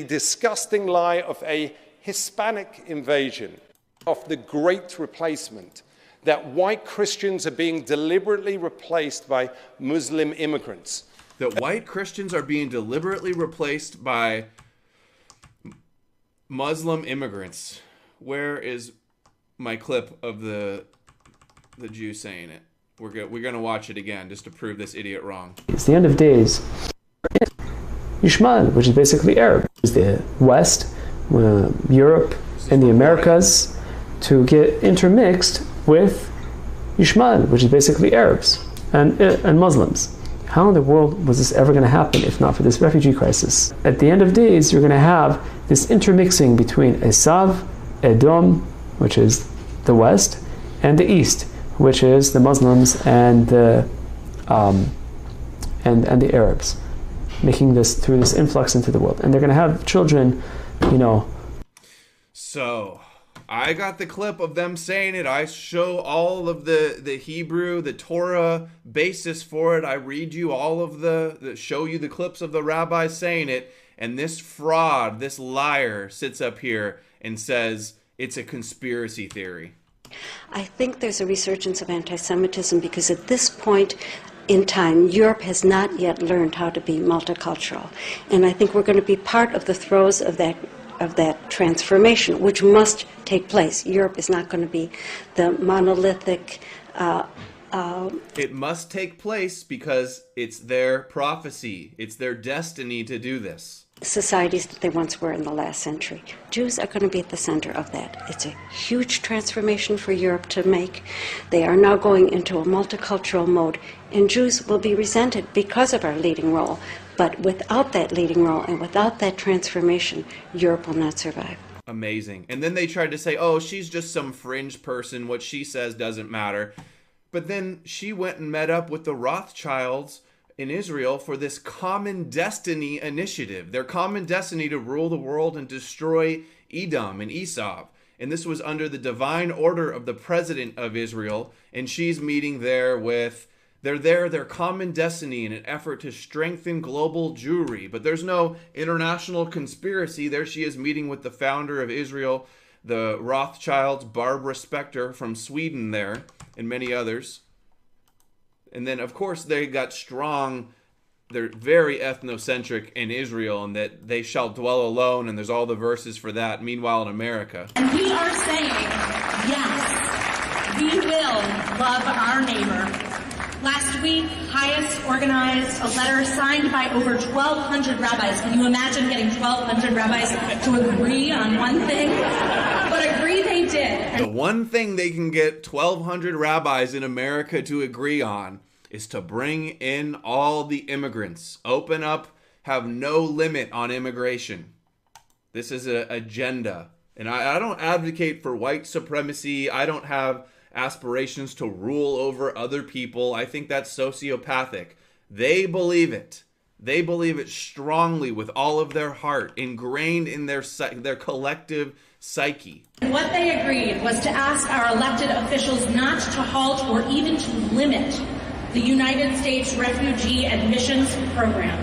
disgusting lie of a Hispanic invasion, of the Great Replacement, that white Christians are being deliberately replaced by Muslim immigrants. That white Christians are being deliberately replaced by Muslim immigrants. Where is my clip of the Jew saying it? We're going to watch it again just to prove this idiot wrong. It's the end of days. Yishmael, which is basically Arab, is the West, Europe, and the Americas to get intermixed with Yishmael, which is basically Arabs and Muslims. How in the world was this ever going to happen if not for this refugee crisis? At the end of days, you're going to have this intermixing between Esau, Edom, which is the West, and the East, which is the Muslims and the Arabs, making this through this influx into the world. And they're going to have children you know. So I got the clip of them saying it. I show all of the Hebrew, the Torah basis for it. I read you all of show you the clips of the rabbis saying it. And this fraud, this liar sits up here and says it's a conspiracy theory. I think there's a resurgence of anti-Semitism because at this point in time, Europe has not yet learned how to be multicultural. And I think we're going to be part of the throes of that transformation, which must take place. Europe is not going to be the monolithic... it must take place because it's their prophecy. It's their destiny to do this. Societies that they once were in the last century. Jews are going to be at the center of that. It's a huge transformation for Europe to make. They are now going into a multicultural mode, and Jews will be resented because of our leading role. But without that leading role and without that transformation, Europe will not survive. Amazing. And then they tried to say, oh, she's just some fringe person. What she says doesn't matter. But then she went and met up with the Rothschilds in Israel for this common destiny initiative. Their common destiny to rule the world and destroy Edom and Esau. And this was under the divine order of the president of Israel. And she's meeting there with... their common destiny in an effort to strengthen global Jewry. But there's no international conspiracy. There she is meeting with the founder of Israel, the Rothschilds, Barbara Specter from Sweden there, and many others. And then, of course, they got strong. They're very ethnocentric in Israel, and that they shall dwell alone, and there's all the verses for that. Meanwhile, in America. And we are saying, yes, we will love our neighbor. Last week, Hayes organized a letter signed by over 1,200 rabbis. Can you imagine getting 1,200 rabbis to agree on one thing? But agree they did. The one thing they can get 1,200 rabbis in America to agree on is to bring in all the immigrants. Open up, have no limit on immigration. This is an agenda. And I don't advocate for white supremacy. I don't have aspirations to rule over other people. I think that's sociopathic. They believe it. They believe it strongly with all of their heart, ingrained in their collective psyche. What they agreed was to ask our elected officials not to halt or even to limit the United States Refugee Admissions Program.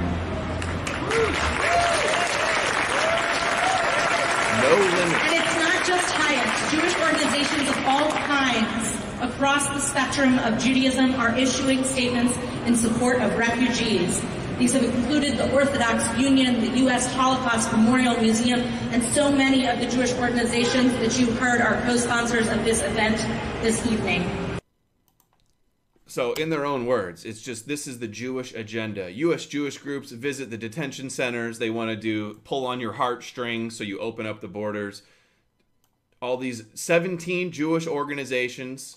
No limit. And it's not just Hayek. Jewish organizations of all kinds across the spectrum of Judaism are issuing statements in support of refugees. These have included the Orthodox Union, the U.S. Holocaust Memorial Museum, and so many of the Jewish organizations that you heard are co-sponsors of this event this evening. So in their own words, it's just, this is the Jewish agenda. U.S. Jewish groups visit the detention centers. They want to pull on your heartstrings so you open up the borders. All these 17 Jewish organizations,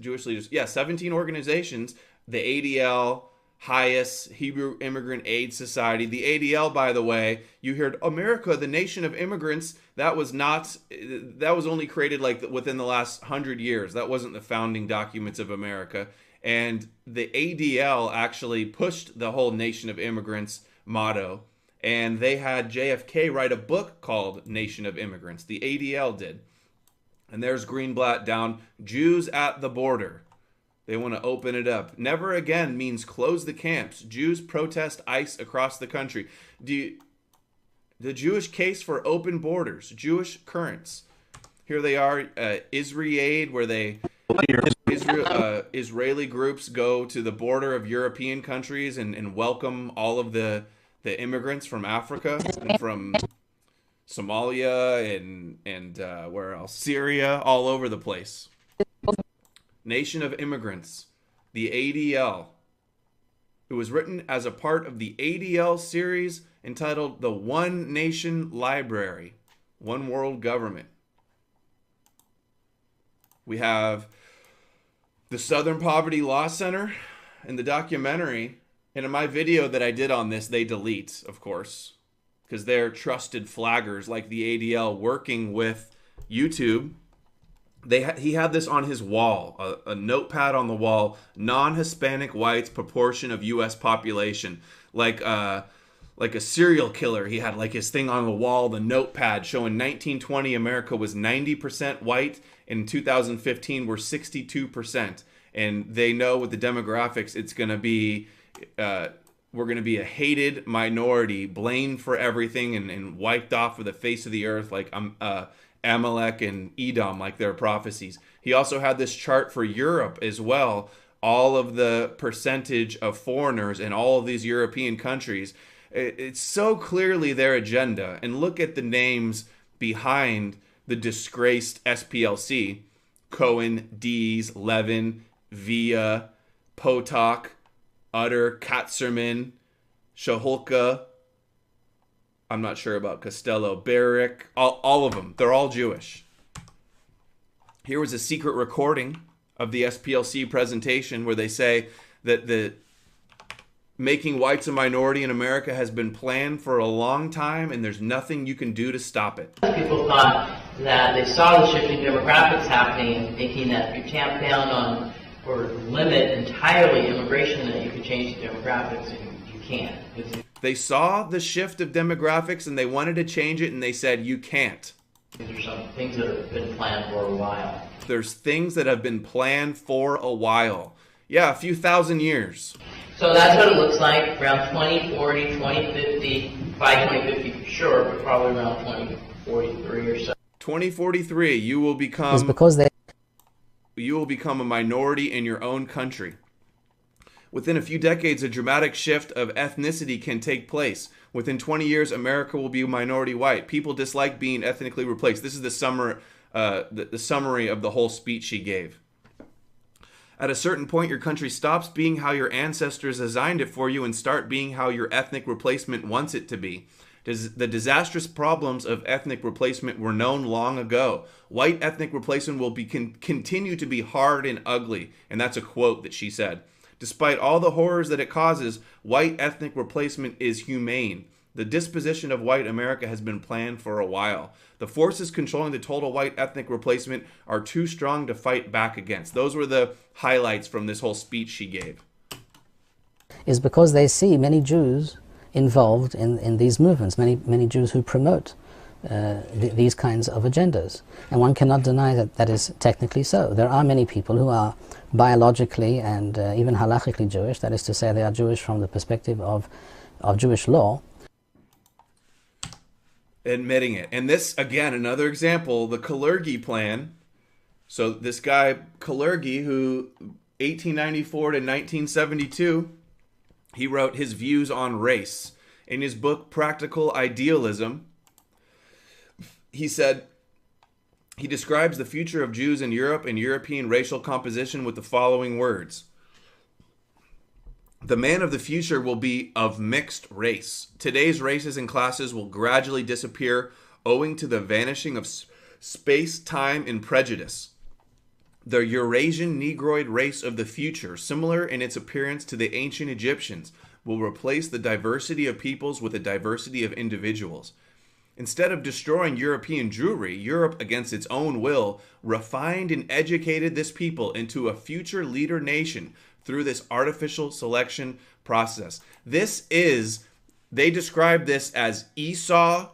Jewish leaders, 17 organizations, the ADL, Hayes, Hebrew Immigrant Aid Society. The ADL, by the way, you heard America, the nation of immigrants. That was only created like within the last 100 years. That wasn't the founding documents of America. And the ADL actually pushed the whole nation of immigrants motto. And they had JFK write a book called Nation of Immigrants. The ADL did. And there's Greenblatt down, Jews at the border. They want to open it up. Never again means close the camps. Jews protest ICE across the country. The Jewish case for open borders. Jewish currents. Here they are, Israel, where Israeli groups go to the border of European countries and welcome all of the immigrants from Africa and from Somalia and where else? Syria, all over the place. Nation of Immigrants, the ADL. It was written as a part of the ADL series entitled The One Nation Library, One World Government. We have the Southern Poverty Law Center and the documentary. And in my video that I did on this, they delete, of course, because they're trusted flaggers like the ADL working with YouTube. He had this on his wall, a notepad on the wall, non-Hispanic whites proportion of U.S. population, like like a serial killer. He had like his thing on the wall, the notepad showing 1920 America was 90% white, and in 2015 we're 62%. And they know with the demographics, it's going to be, we're going to be a hated minority, blamed for everything and wiped off of the face of the earth, like Amalek and Edom, like their prophecies. He also had this chart for Europe as well, all of the percentage of foreigners in all of these European countries. It's so clearly their agenda. And look at the names behind the disgraced SPLC: Cohen, Dees, Levin, Villa, Potok, Utter, Katzerman, Shahulka. I'm not sure about Costello, Barrick, all of them. They're all Jewish. Here was a secret recording of the SPLC presentation where they say that the making whites a minority in America has been planned for a long time, and there's nothing you can do to stop it. People thought that they saw the shifting demographics happening and thinking that if you tamp down on or limit entirely immigration, that you could change the demographics, and you can't. They saw the shift of demographics and they wanted to change it, and they said, you can't. These are some things that have been planned for a while. There's things that have been planned for a while. Yeah, a few thousand years. So that's what it looks like around 2040, 2050, by 2050 for sure, but probably around 2043 or so. 2043, you will become... It's because you will become a minority in your own country. Within a few decades, a dramatic shift of ethnicity can take place. Within 20 years, America will be minority white. People dislike being ethnically replaced. This is the summary of the whole speech she gave. At a certain point, your country stops being how your ancestors designed it for you and start being how your ethnic replacement wants it to be. The disastrous problems of ethnic replacement were known long ago. White ethnic replacement will continue to be hard and ugly. And that's a quote that she said. Despite all the horrors that it causes, white ethnic replacement is humane. The disposition of white America has been planned for a while. The forces controlling the total white ethnic replacement are too strong to fight back against. Those were the highlights from this whole speech she gave. Is because they see many Jews involved in these movements, many Jews who promote these kinds of agendas. And one cannot deny that that is technically so. There are many people who are biologically and even halachically Jewish, that is to say they are Jewish from the perspective of Jewish law. Admitting it. And this, again, another example, the Kalergi plan. So this guy, Kalergi, who 1894 to 1972, he wrote his views on race. In his book, Practical Idealism, he said, he describes the future of Jews in Europe and European racial composition with the following words. The man of the future will be of mixed race. Today's races and classes will gradually disappear owing to the vanishing of space, time, and prejudice. The Eurasian Negroid race of the future, similar in its appearance to the ancient Egyptians, will replace the diversity of peoples with a diversity of individuals. Instead of destroying European Jewry, Europe, against its own will, refined and educated this people into a future leader nation through this artificial selection process. They describe this as Esau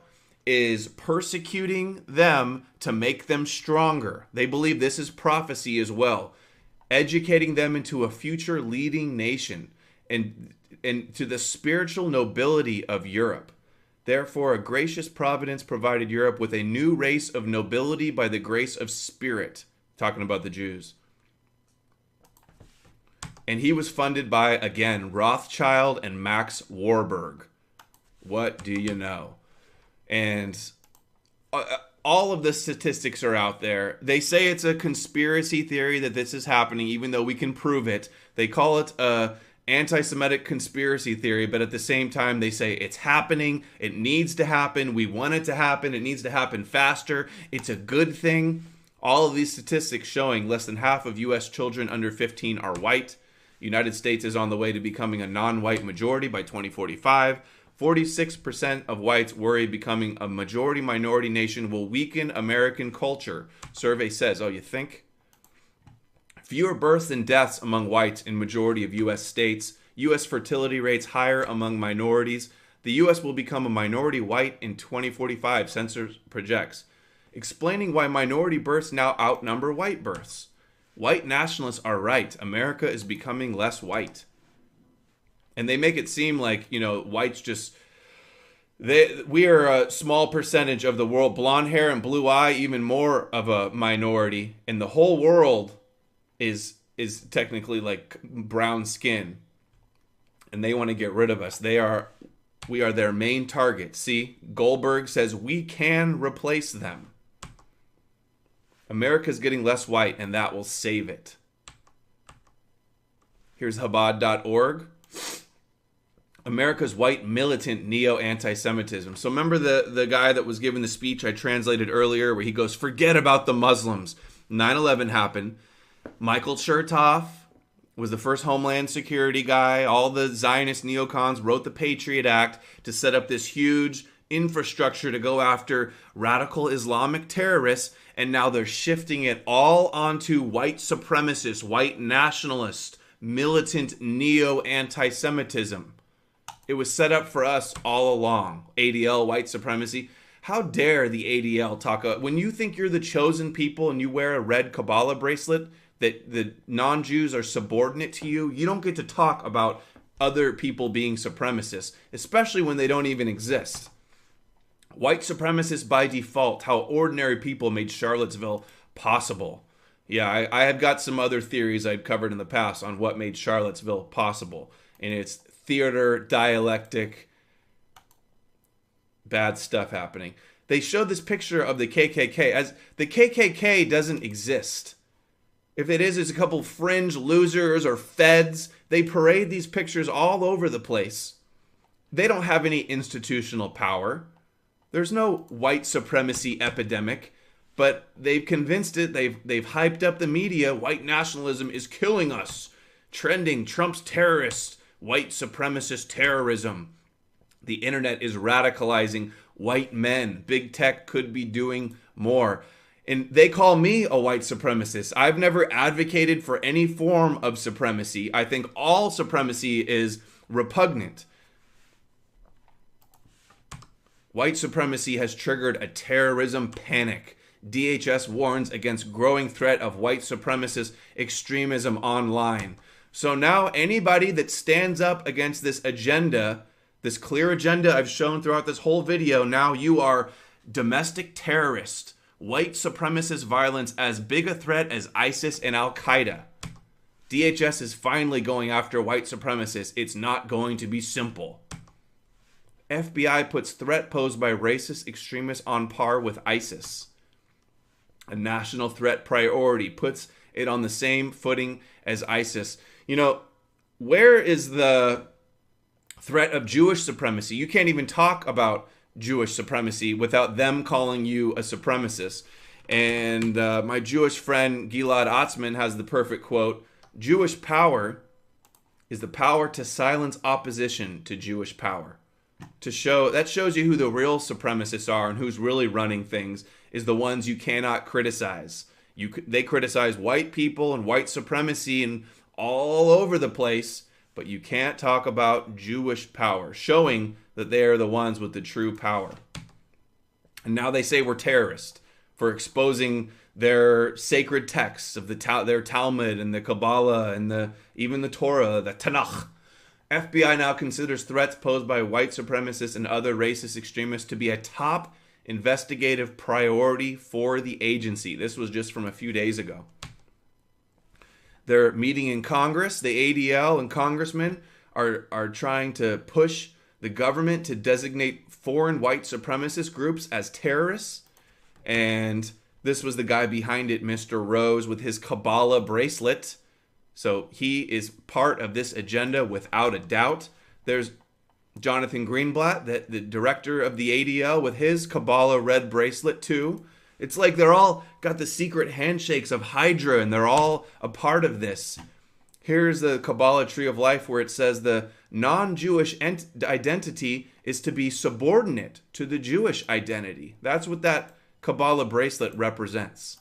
is persecuting them to make them stronger. They believe this is prophecy as well, educating them into a future leading nation and to the spiritual nobility of Europe. Therefore, a gracious providence provided Europe with a new race of nobility by the grace of spirit. Talking about the Jews. And he was funded by, again, Rothschild and Max Warburg. What do you know? And all of the statistics are out there. They say it's a conspiracy theory that this is happening, even though we can prove it. They call it a anti-Semitic conspiracy theory, but at the same time they say it's happening, it needs to happen, we want it to happen, it needs to happen faster, it's a good thing. All of these statistics showing less than half of U.S. children under 15 are white. United States is on the way to becoming a non-white majority by 2045. 46% of whites worry becoming a majority-minority nation will weaken American culture. Survey says, oh, you think? Fewer births and deaths among whites in majority of U.S. states. U.S. fertility rates higher among minorities. The U.S. will become a minority white in 2045, census projects, explaining why minority births now outnumber white births. White nationalists are right. America is becoming less white. And they make it seem like, whites just... we are a small percentage of the world. Blonde hair and blue eye, even more of a minority. And the whole world is technically like brown skin. And they want to get rid of us. We are their main target. See, Goldberg says we can replace them. America's getting less white, and that will save it. Here's Chabad.org. America's white militant neo-anti-Semitism. So remember the guy that was giving the speech I translated earlier where he goes, forget about the Muslims. 9/11 happened. Michael Chertoff was the first Homeland Security guy. All the Zionist neocons wrote the Patriot Act to set up this huge infrastructure to go after radical Islamic terrorists, and now they're shifting it all onto white supremacist, white nationalist, militant neo-anti-Semitism. It was set up for us all along. ADL, white supremacy. How dare the ADL talk when you think you're the chosen people and you wear a red Kabbalah bracelet, that the non-Jews are subordinate to you, you don't get to talk about other people being supremacists, especially when they don't even exist. White supremacists by default, how ordinary people made Charlottesville possible. Yeah, I have got some other theories I've covered in the past on what made Charlottesville possible. And it's theater, dialectic, bad stuff happening. They showed this picture of the KKK. As the KKK doesn't exist. If it is, it's a couple fringe losers or feds. They parade these pictures all over the place. They don't have any institutional power. There's no white supremacy epidemic, but they've convinced it. They've hyped up the media. White nationalism is killing us. Trending, Trump's terrorists, white supremacist terrorism. The internet is radicalizing white men. Big tech could be doing more. And they call me a white supremacist. I've never advocated for any form of supremacy. I think all supremacy is repugnant. White supremacy has triggered a terrorism panic. DHS warns against growing threat of white supremacist extremism online. So now anybody that stands up against this agenda, this clear agenda I've shown throughout this whole video, now you are domestic terrorist. White supremacist violence as big a threat as ISIS and Al-Qaeda. DHS is finally going after white supremacists. It's not going to be simple. FBI puts threat posed by racist extremists on par with ISIS. A national threat priority puts it on the same footing as ISIS. Where is the threat of Jewish supremacy? You can't even talk about Jewish supremacy without them calling you a supremacist. And my Jewish friend Gilad Atzman has the perfect quote: Jewish power is the power to silence opposition to Jewish power. That shows you who the real supremacists are, and who's really running things is the ones you cannot criticize. They criticize white people and white supremacy and all over the place, but you can't talk about Jewish power, showing that they are the ones with the true power. And now they say we're terrorists for exposing their sacred texts of their Talmud and the Kabbalah and even the Torah, the Tanakh. FBI now considers threats posed by white supremacists and other racist extremists to be a top investigative priority for the agency. This was just from a few days ago. They're meeting in Congress. The ADL and congressmen are trying to push the government to designate foreign white supremacist groups as terrorists. And this was the guy behind it, Mr. Rose, with his Kabbalah bracelet. So he is part of this agenda without a doubt. There's Jonathan Greenblatt, the director of the ADL, with his Kabbalah red bracelet too. It's like they're all got the secret handshakes of Hydra, and they're all a part of this. Here's the Kabbalah Tree of Life, where it says the non-Jewish identity is to be subordinate to the Jewish identity. That's what that Kabbalah bracelet represents.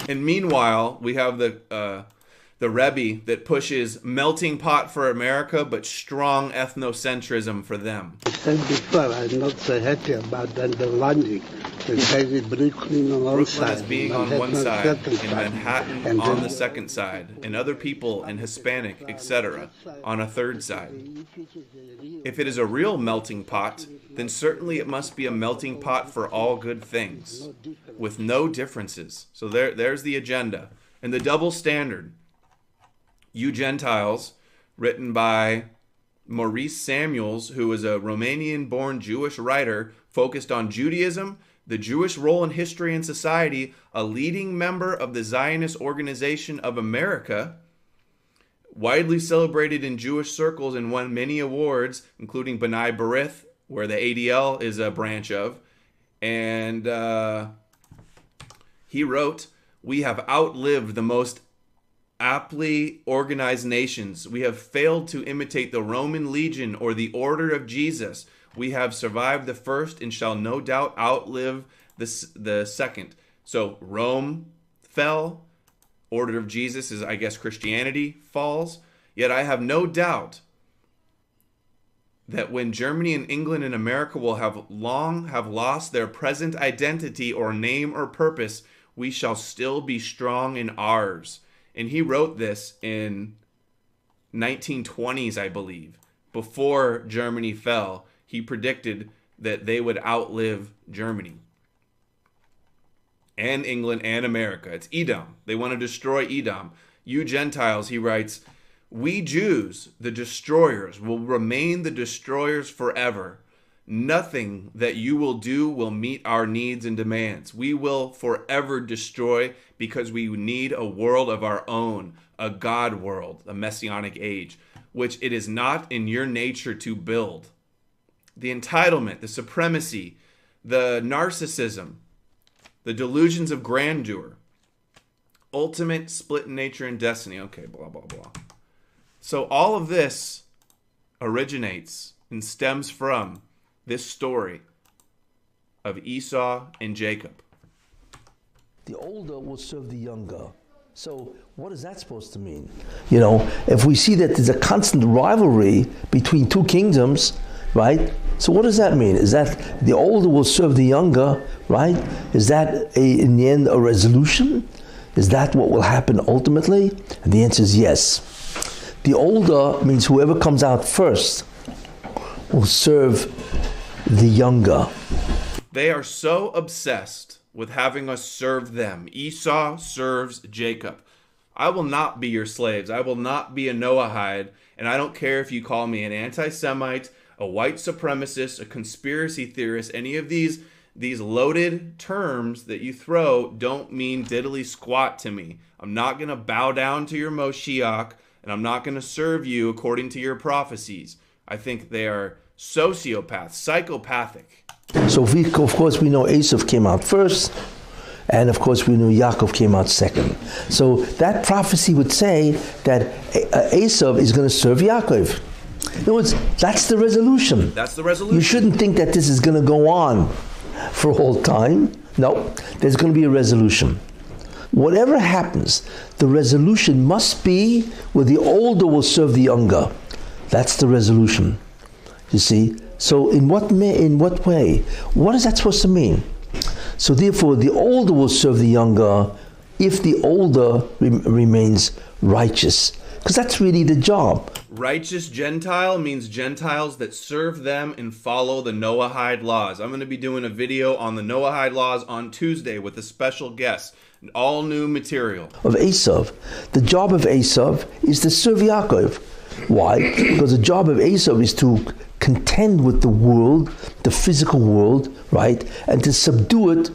And meanwhile, we have the the Rebbe that pushes melting pot for America, but strong ethnocentrism for them. I said before, I'm not so happy about the landing. Brooklyn on one side, being on one side, in Manhattan and on the second side, and other people and Hispanic, etc., on a third side. If it is a real melting pot, then certainly it must be a melting pot for all good things, with no differences. So there's the agenda. And the double standard. You Gentiles, written by Maurice Samuels, who is a Romanian-born Jewish writer focused on Judaism, the Jewish role in history and society, a leading member of the Zionist Organization of America, widely celebrated in Jewish circles and won many awards, including B'nai B'rith, where the ADL is a branch of. And he wrote, "We have outlived the most aptly organized nations. We have failed to imitate the Roman legion or the order of Jesus. We have survived the first and shall no doubt outlive the second." So Rome fell. Order of Jesus is, I guess, Christianity falls. Yet I have no doubt that when Germany and England and America will have lost their present identity or name or purpose, we shall still be strong in ours. And he wrote this in 1920s, I believe. Before Germany fell, he predicted that they would outlive Germany and England and America. It's Edom. They want to destroy Edom. You Gentiles, he writes, "We Jews, the destroyers, will remain the destroyers forever. Nothing that you will do will meet our needs and demands. We will forever destroy because we need a world of our own, a God world, a messianic age, which it is not in your nature to build." The entitlement, the supremacy, the narcissism, the delusions of grandeur, ultimate split in nature and destiny. Okay, blah, blah, blah. So all of this originates and stems from this story of Esau and Jacob. The older will serve the younger. So what is that supposed to mean? You know, if we see that there's a constant rivalry between two kingdoms, right? So what does that mean? Is that the older will serve the younger, right? Is that in the end a resolution? Is that what will happen ultimately? And the answer is yes. The older means whoever comes out first will serve the younger. They are so obsessed with having us serve them. Esau serves Jacob. I will not be your slaves. I will not be a Noahide. And I don't care if you call me an anti-Semite, a white supremacist, a conspiracy theorist. Any of these loaded terms that you throw don't mean diddly squat to me. I'm not going to bow down to your Moshiach, and I'm not going to serve you according to your prophecies. I think they are sociopaths, psychopathic. So of course we know Esau came out first, and of course we know Yaakov came out second. So that prophecy would say that Esau is going to serve Yaakov. In other words, that's the resolution. That's the resolution. You shouldn't think that this is going to go on for all time. No, there's going to be a resolution. Whatever happens, the resolution must be where the older will serve the younger. That's the resolution. You see? So in what way? What is that supposed to mean? So therefore, the older will serve the younger if the older remains righteous. Because that's really the job. Righteous Gentile means Gentiles that serve them and follow the Noahide laws. I'm going to be doing a video on the Noahide laws on Tuesday with a special guest. All new material. Of Esau. The job of Esau is to serve Yaakov. Why? Because the job of Esau is to contend with the world, the physical world, right? And to subdue it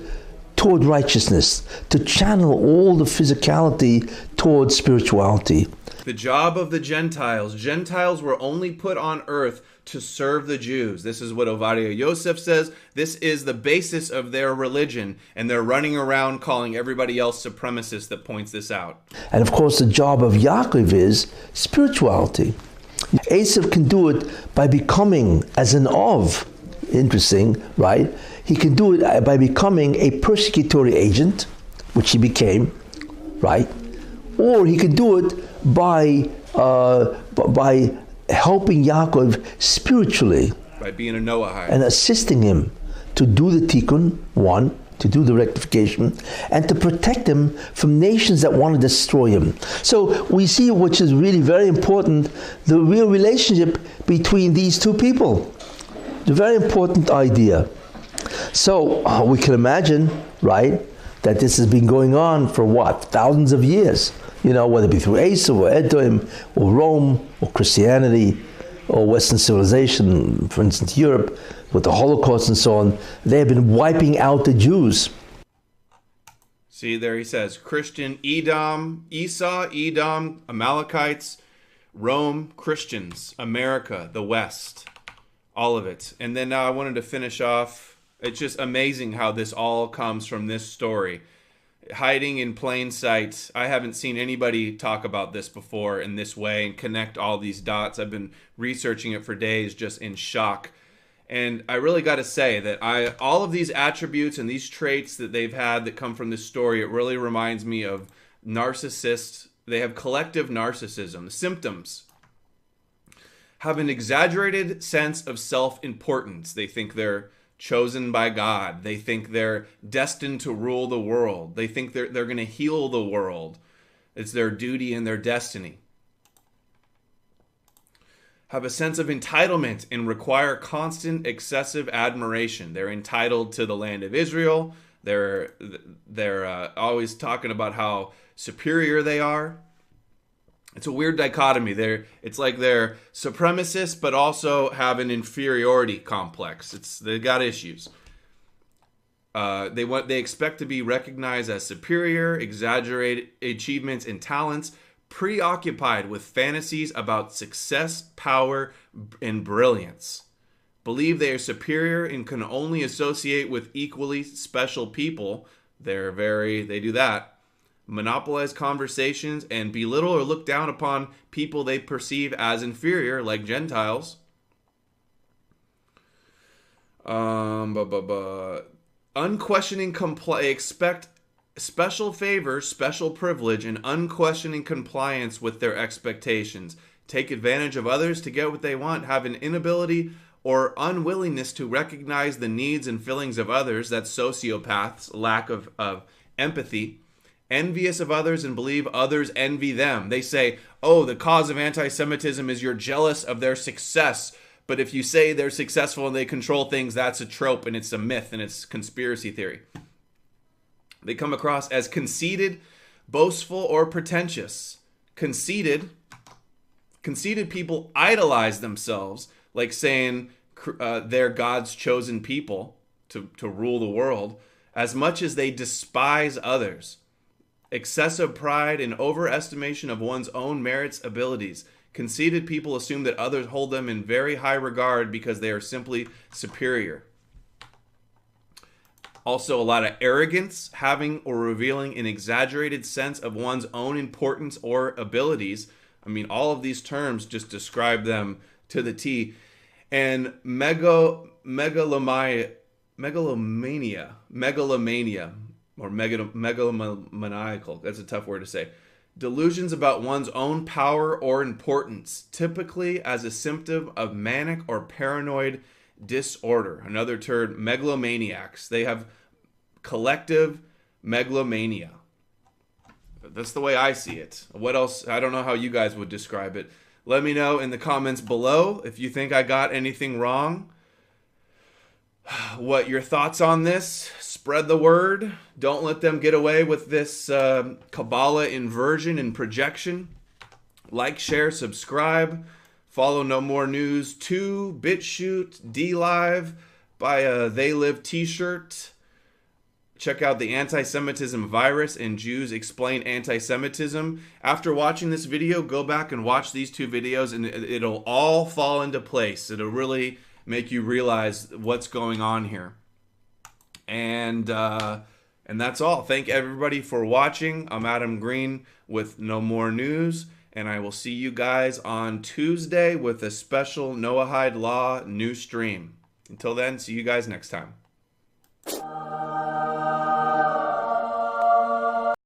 toward righteousness, to channel all the physicality toward spirituality. The job of the Gentiles. Gentiles were only put on earth to serve the Jews. This is what Ovadia Yosef says. This is the basis of their religion, and they're running around calling everybody else supremacists that points this out. And of course the job of Yaakov is spirituality. Esau can do it by becoming as an Ov. Interesting, right? He can do it by becoming a persecutory agent, which he became, right? or he could do it by helping Yaakov spiritually. By being a Noahide. And assisting him to do the tikkun, one, to do the rectification, and to protect him from nations that want to destroy him. So we see, which is really very important, the real relationship between these two people. The very important idea. So we can imagine, right, that this has been going on for what? Thousands of years. You know, whether it be through Esau or Edom or Rome or Christianity or Western civilization, for instance, Europe, with the Holocaust and so on, they have been wiping out the Jews. See, there he says, Christian, Edom, Esau, Edom, Amalekites, Rome, Christians, America, the West, all of it. And then now I wanted to finish off. It's just amazing how this all comes from this story. Hiding in plain sight. I haven't seen anybody talk about this before in this way and connect all these dots. I've been researching it for days, just in shock. And I really got to say that all of these attributes and these traits that they've had that come from this story, it really reminds me of narcissists. They have collective narcissism. Symptoms. Have an exaggerated sense of self-importance. They think they're chosen by God. They think they're destined to rule the world. They think they're going to heal the world. It's their duty and their destiny. Have a sense of entitlement and require constant, excessive admiration. They're entitled to the land of Israel. They're always talking about how superior they are. It's a weird dichotomy. It's like they're supremacists, but also have an inferiority complex. They've got issues. They expect to be recognized as superior, exaggerate achievements and talents, preoccupied with fantasies about success, power, and brilliance. Believe they are superior and can only associate with equally special people. They do that. Monopolize conversations and belittle or look down upon people they perceive as inferior, like Gentiles. Unquestioning expect special favor, special privilege, and unquestioning compliance with their expectations. Take advantage of others to get what they want. Have an inability or unwillingness to recognize the needs and feelings of others. That's sociopaths. Lack of empathy. Envious of others and believe others envy them. They say, oh, the cause of anti-Semitism is you're jealous of their success. But if you say they're successful and they control things, that's a trope and it's a myth and it's conspiracy theory. They come across as conceited, boastful, or pretentious. Conceited people idolize themselves, like saying they're God's chosen people to rule the world, as much as they despise others. Excessive pride and overestimation of one's own merits, abilities. Conceited people assume that others hold them in very high regard because they are simply superior. Also, a lot of arrogance, having or revealing an exaggerated sense of one's own importance or abilities. I mean, all of these terms just describe them to the T. And megalomania, or megalomaniacal. That's a tough word to say. Delusions about one's own power or importance, typically as a symptom of manic or paranoid disorder. Another term, megalomaniacs. They have collective megalomania. That's the way I see it. What else? I don't know how you guys would describe it. Let me know in the comments below if you think I got anything wrong. What your thoughts on this? Spread the word. Don't let them get away with this Kabbalah inversion and projection. Like, share, subscribe. Follow No More News 2, BitChute, DLive. Buy a They Live t-shirt. Check out the Anti-Semitism Virus and Jews Explain Anti-Semitism. After watching this video, go back and watch these two videos and it'll all fall into place. It'll really make you realize what's going on here. And that's all. Thank everybody for watching. I'm Adam Green with No More News, and I will see you guys on Tuesday with a special Noahide Law new stream. Until then, see you guys next time.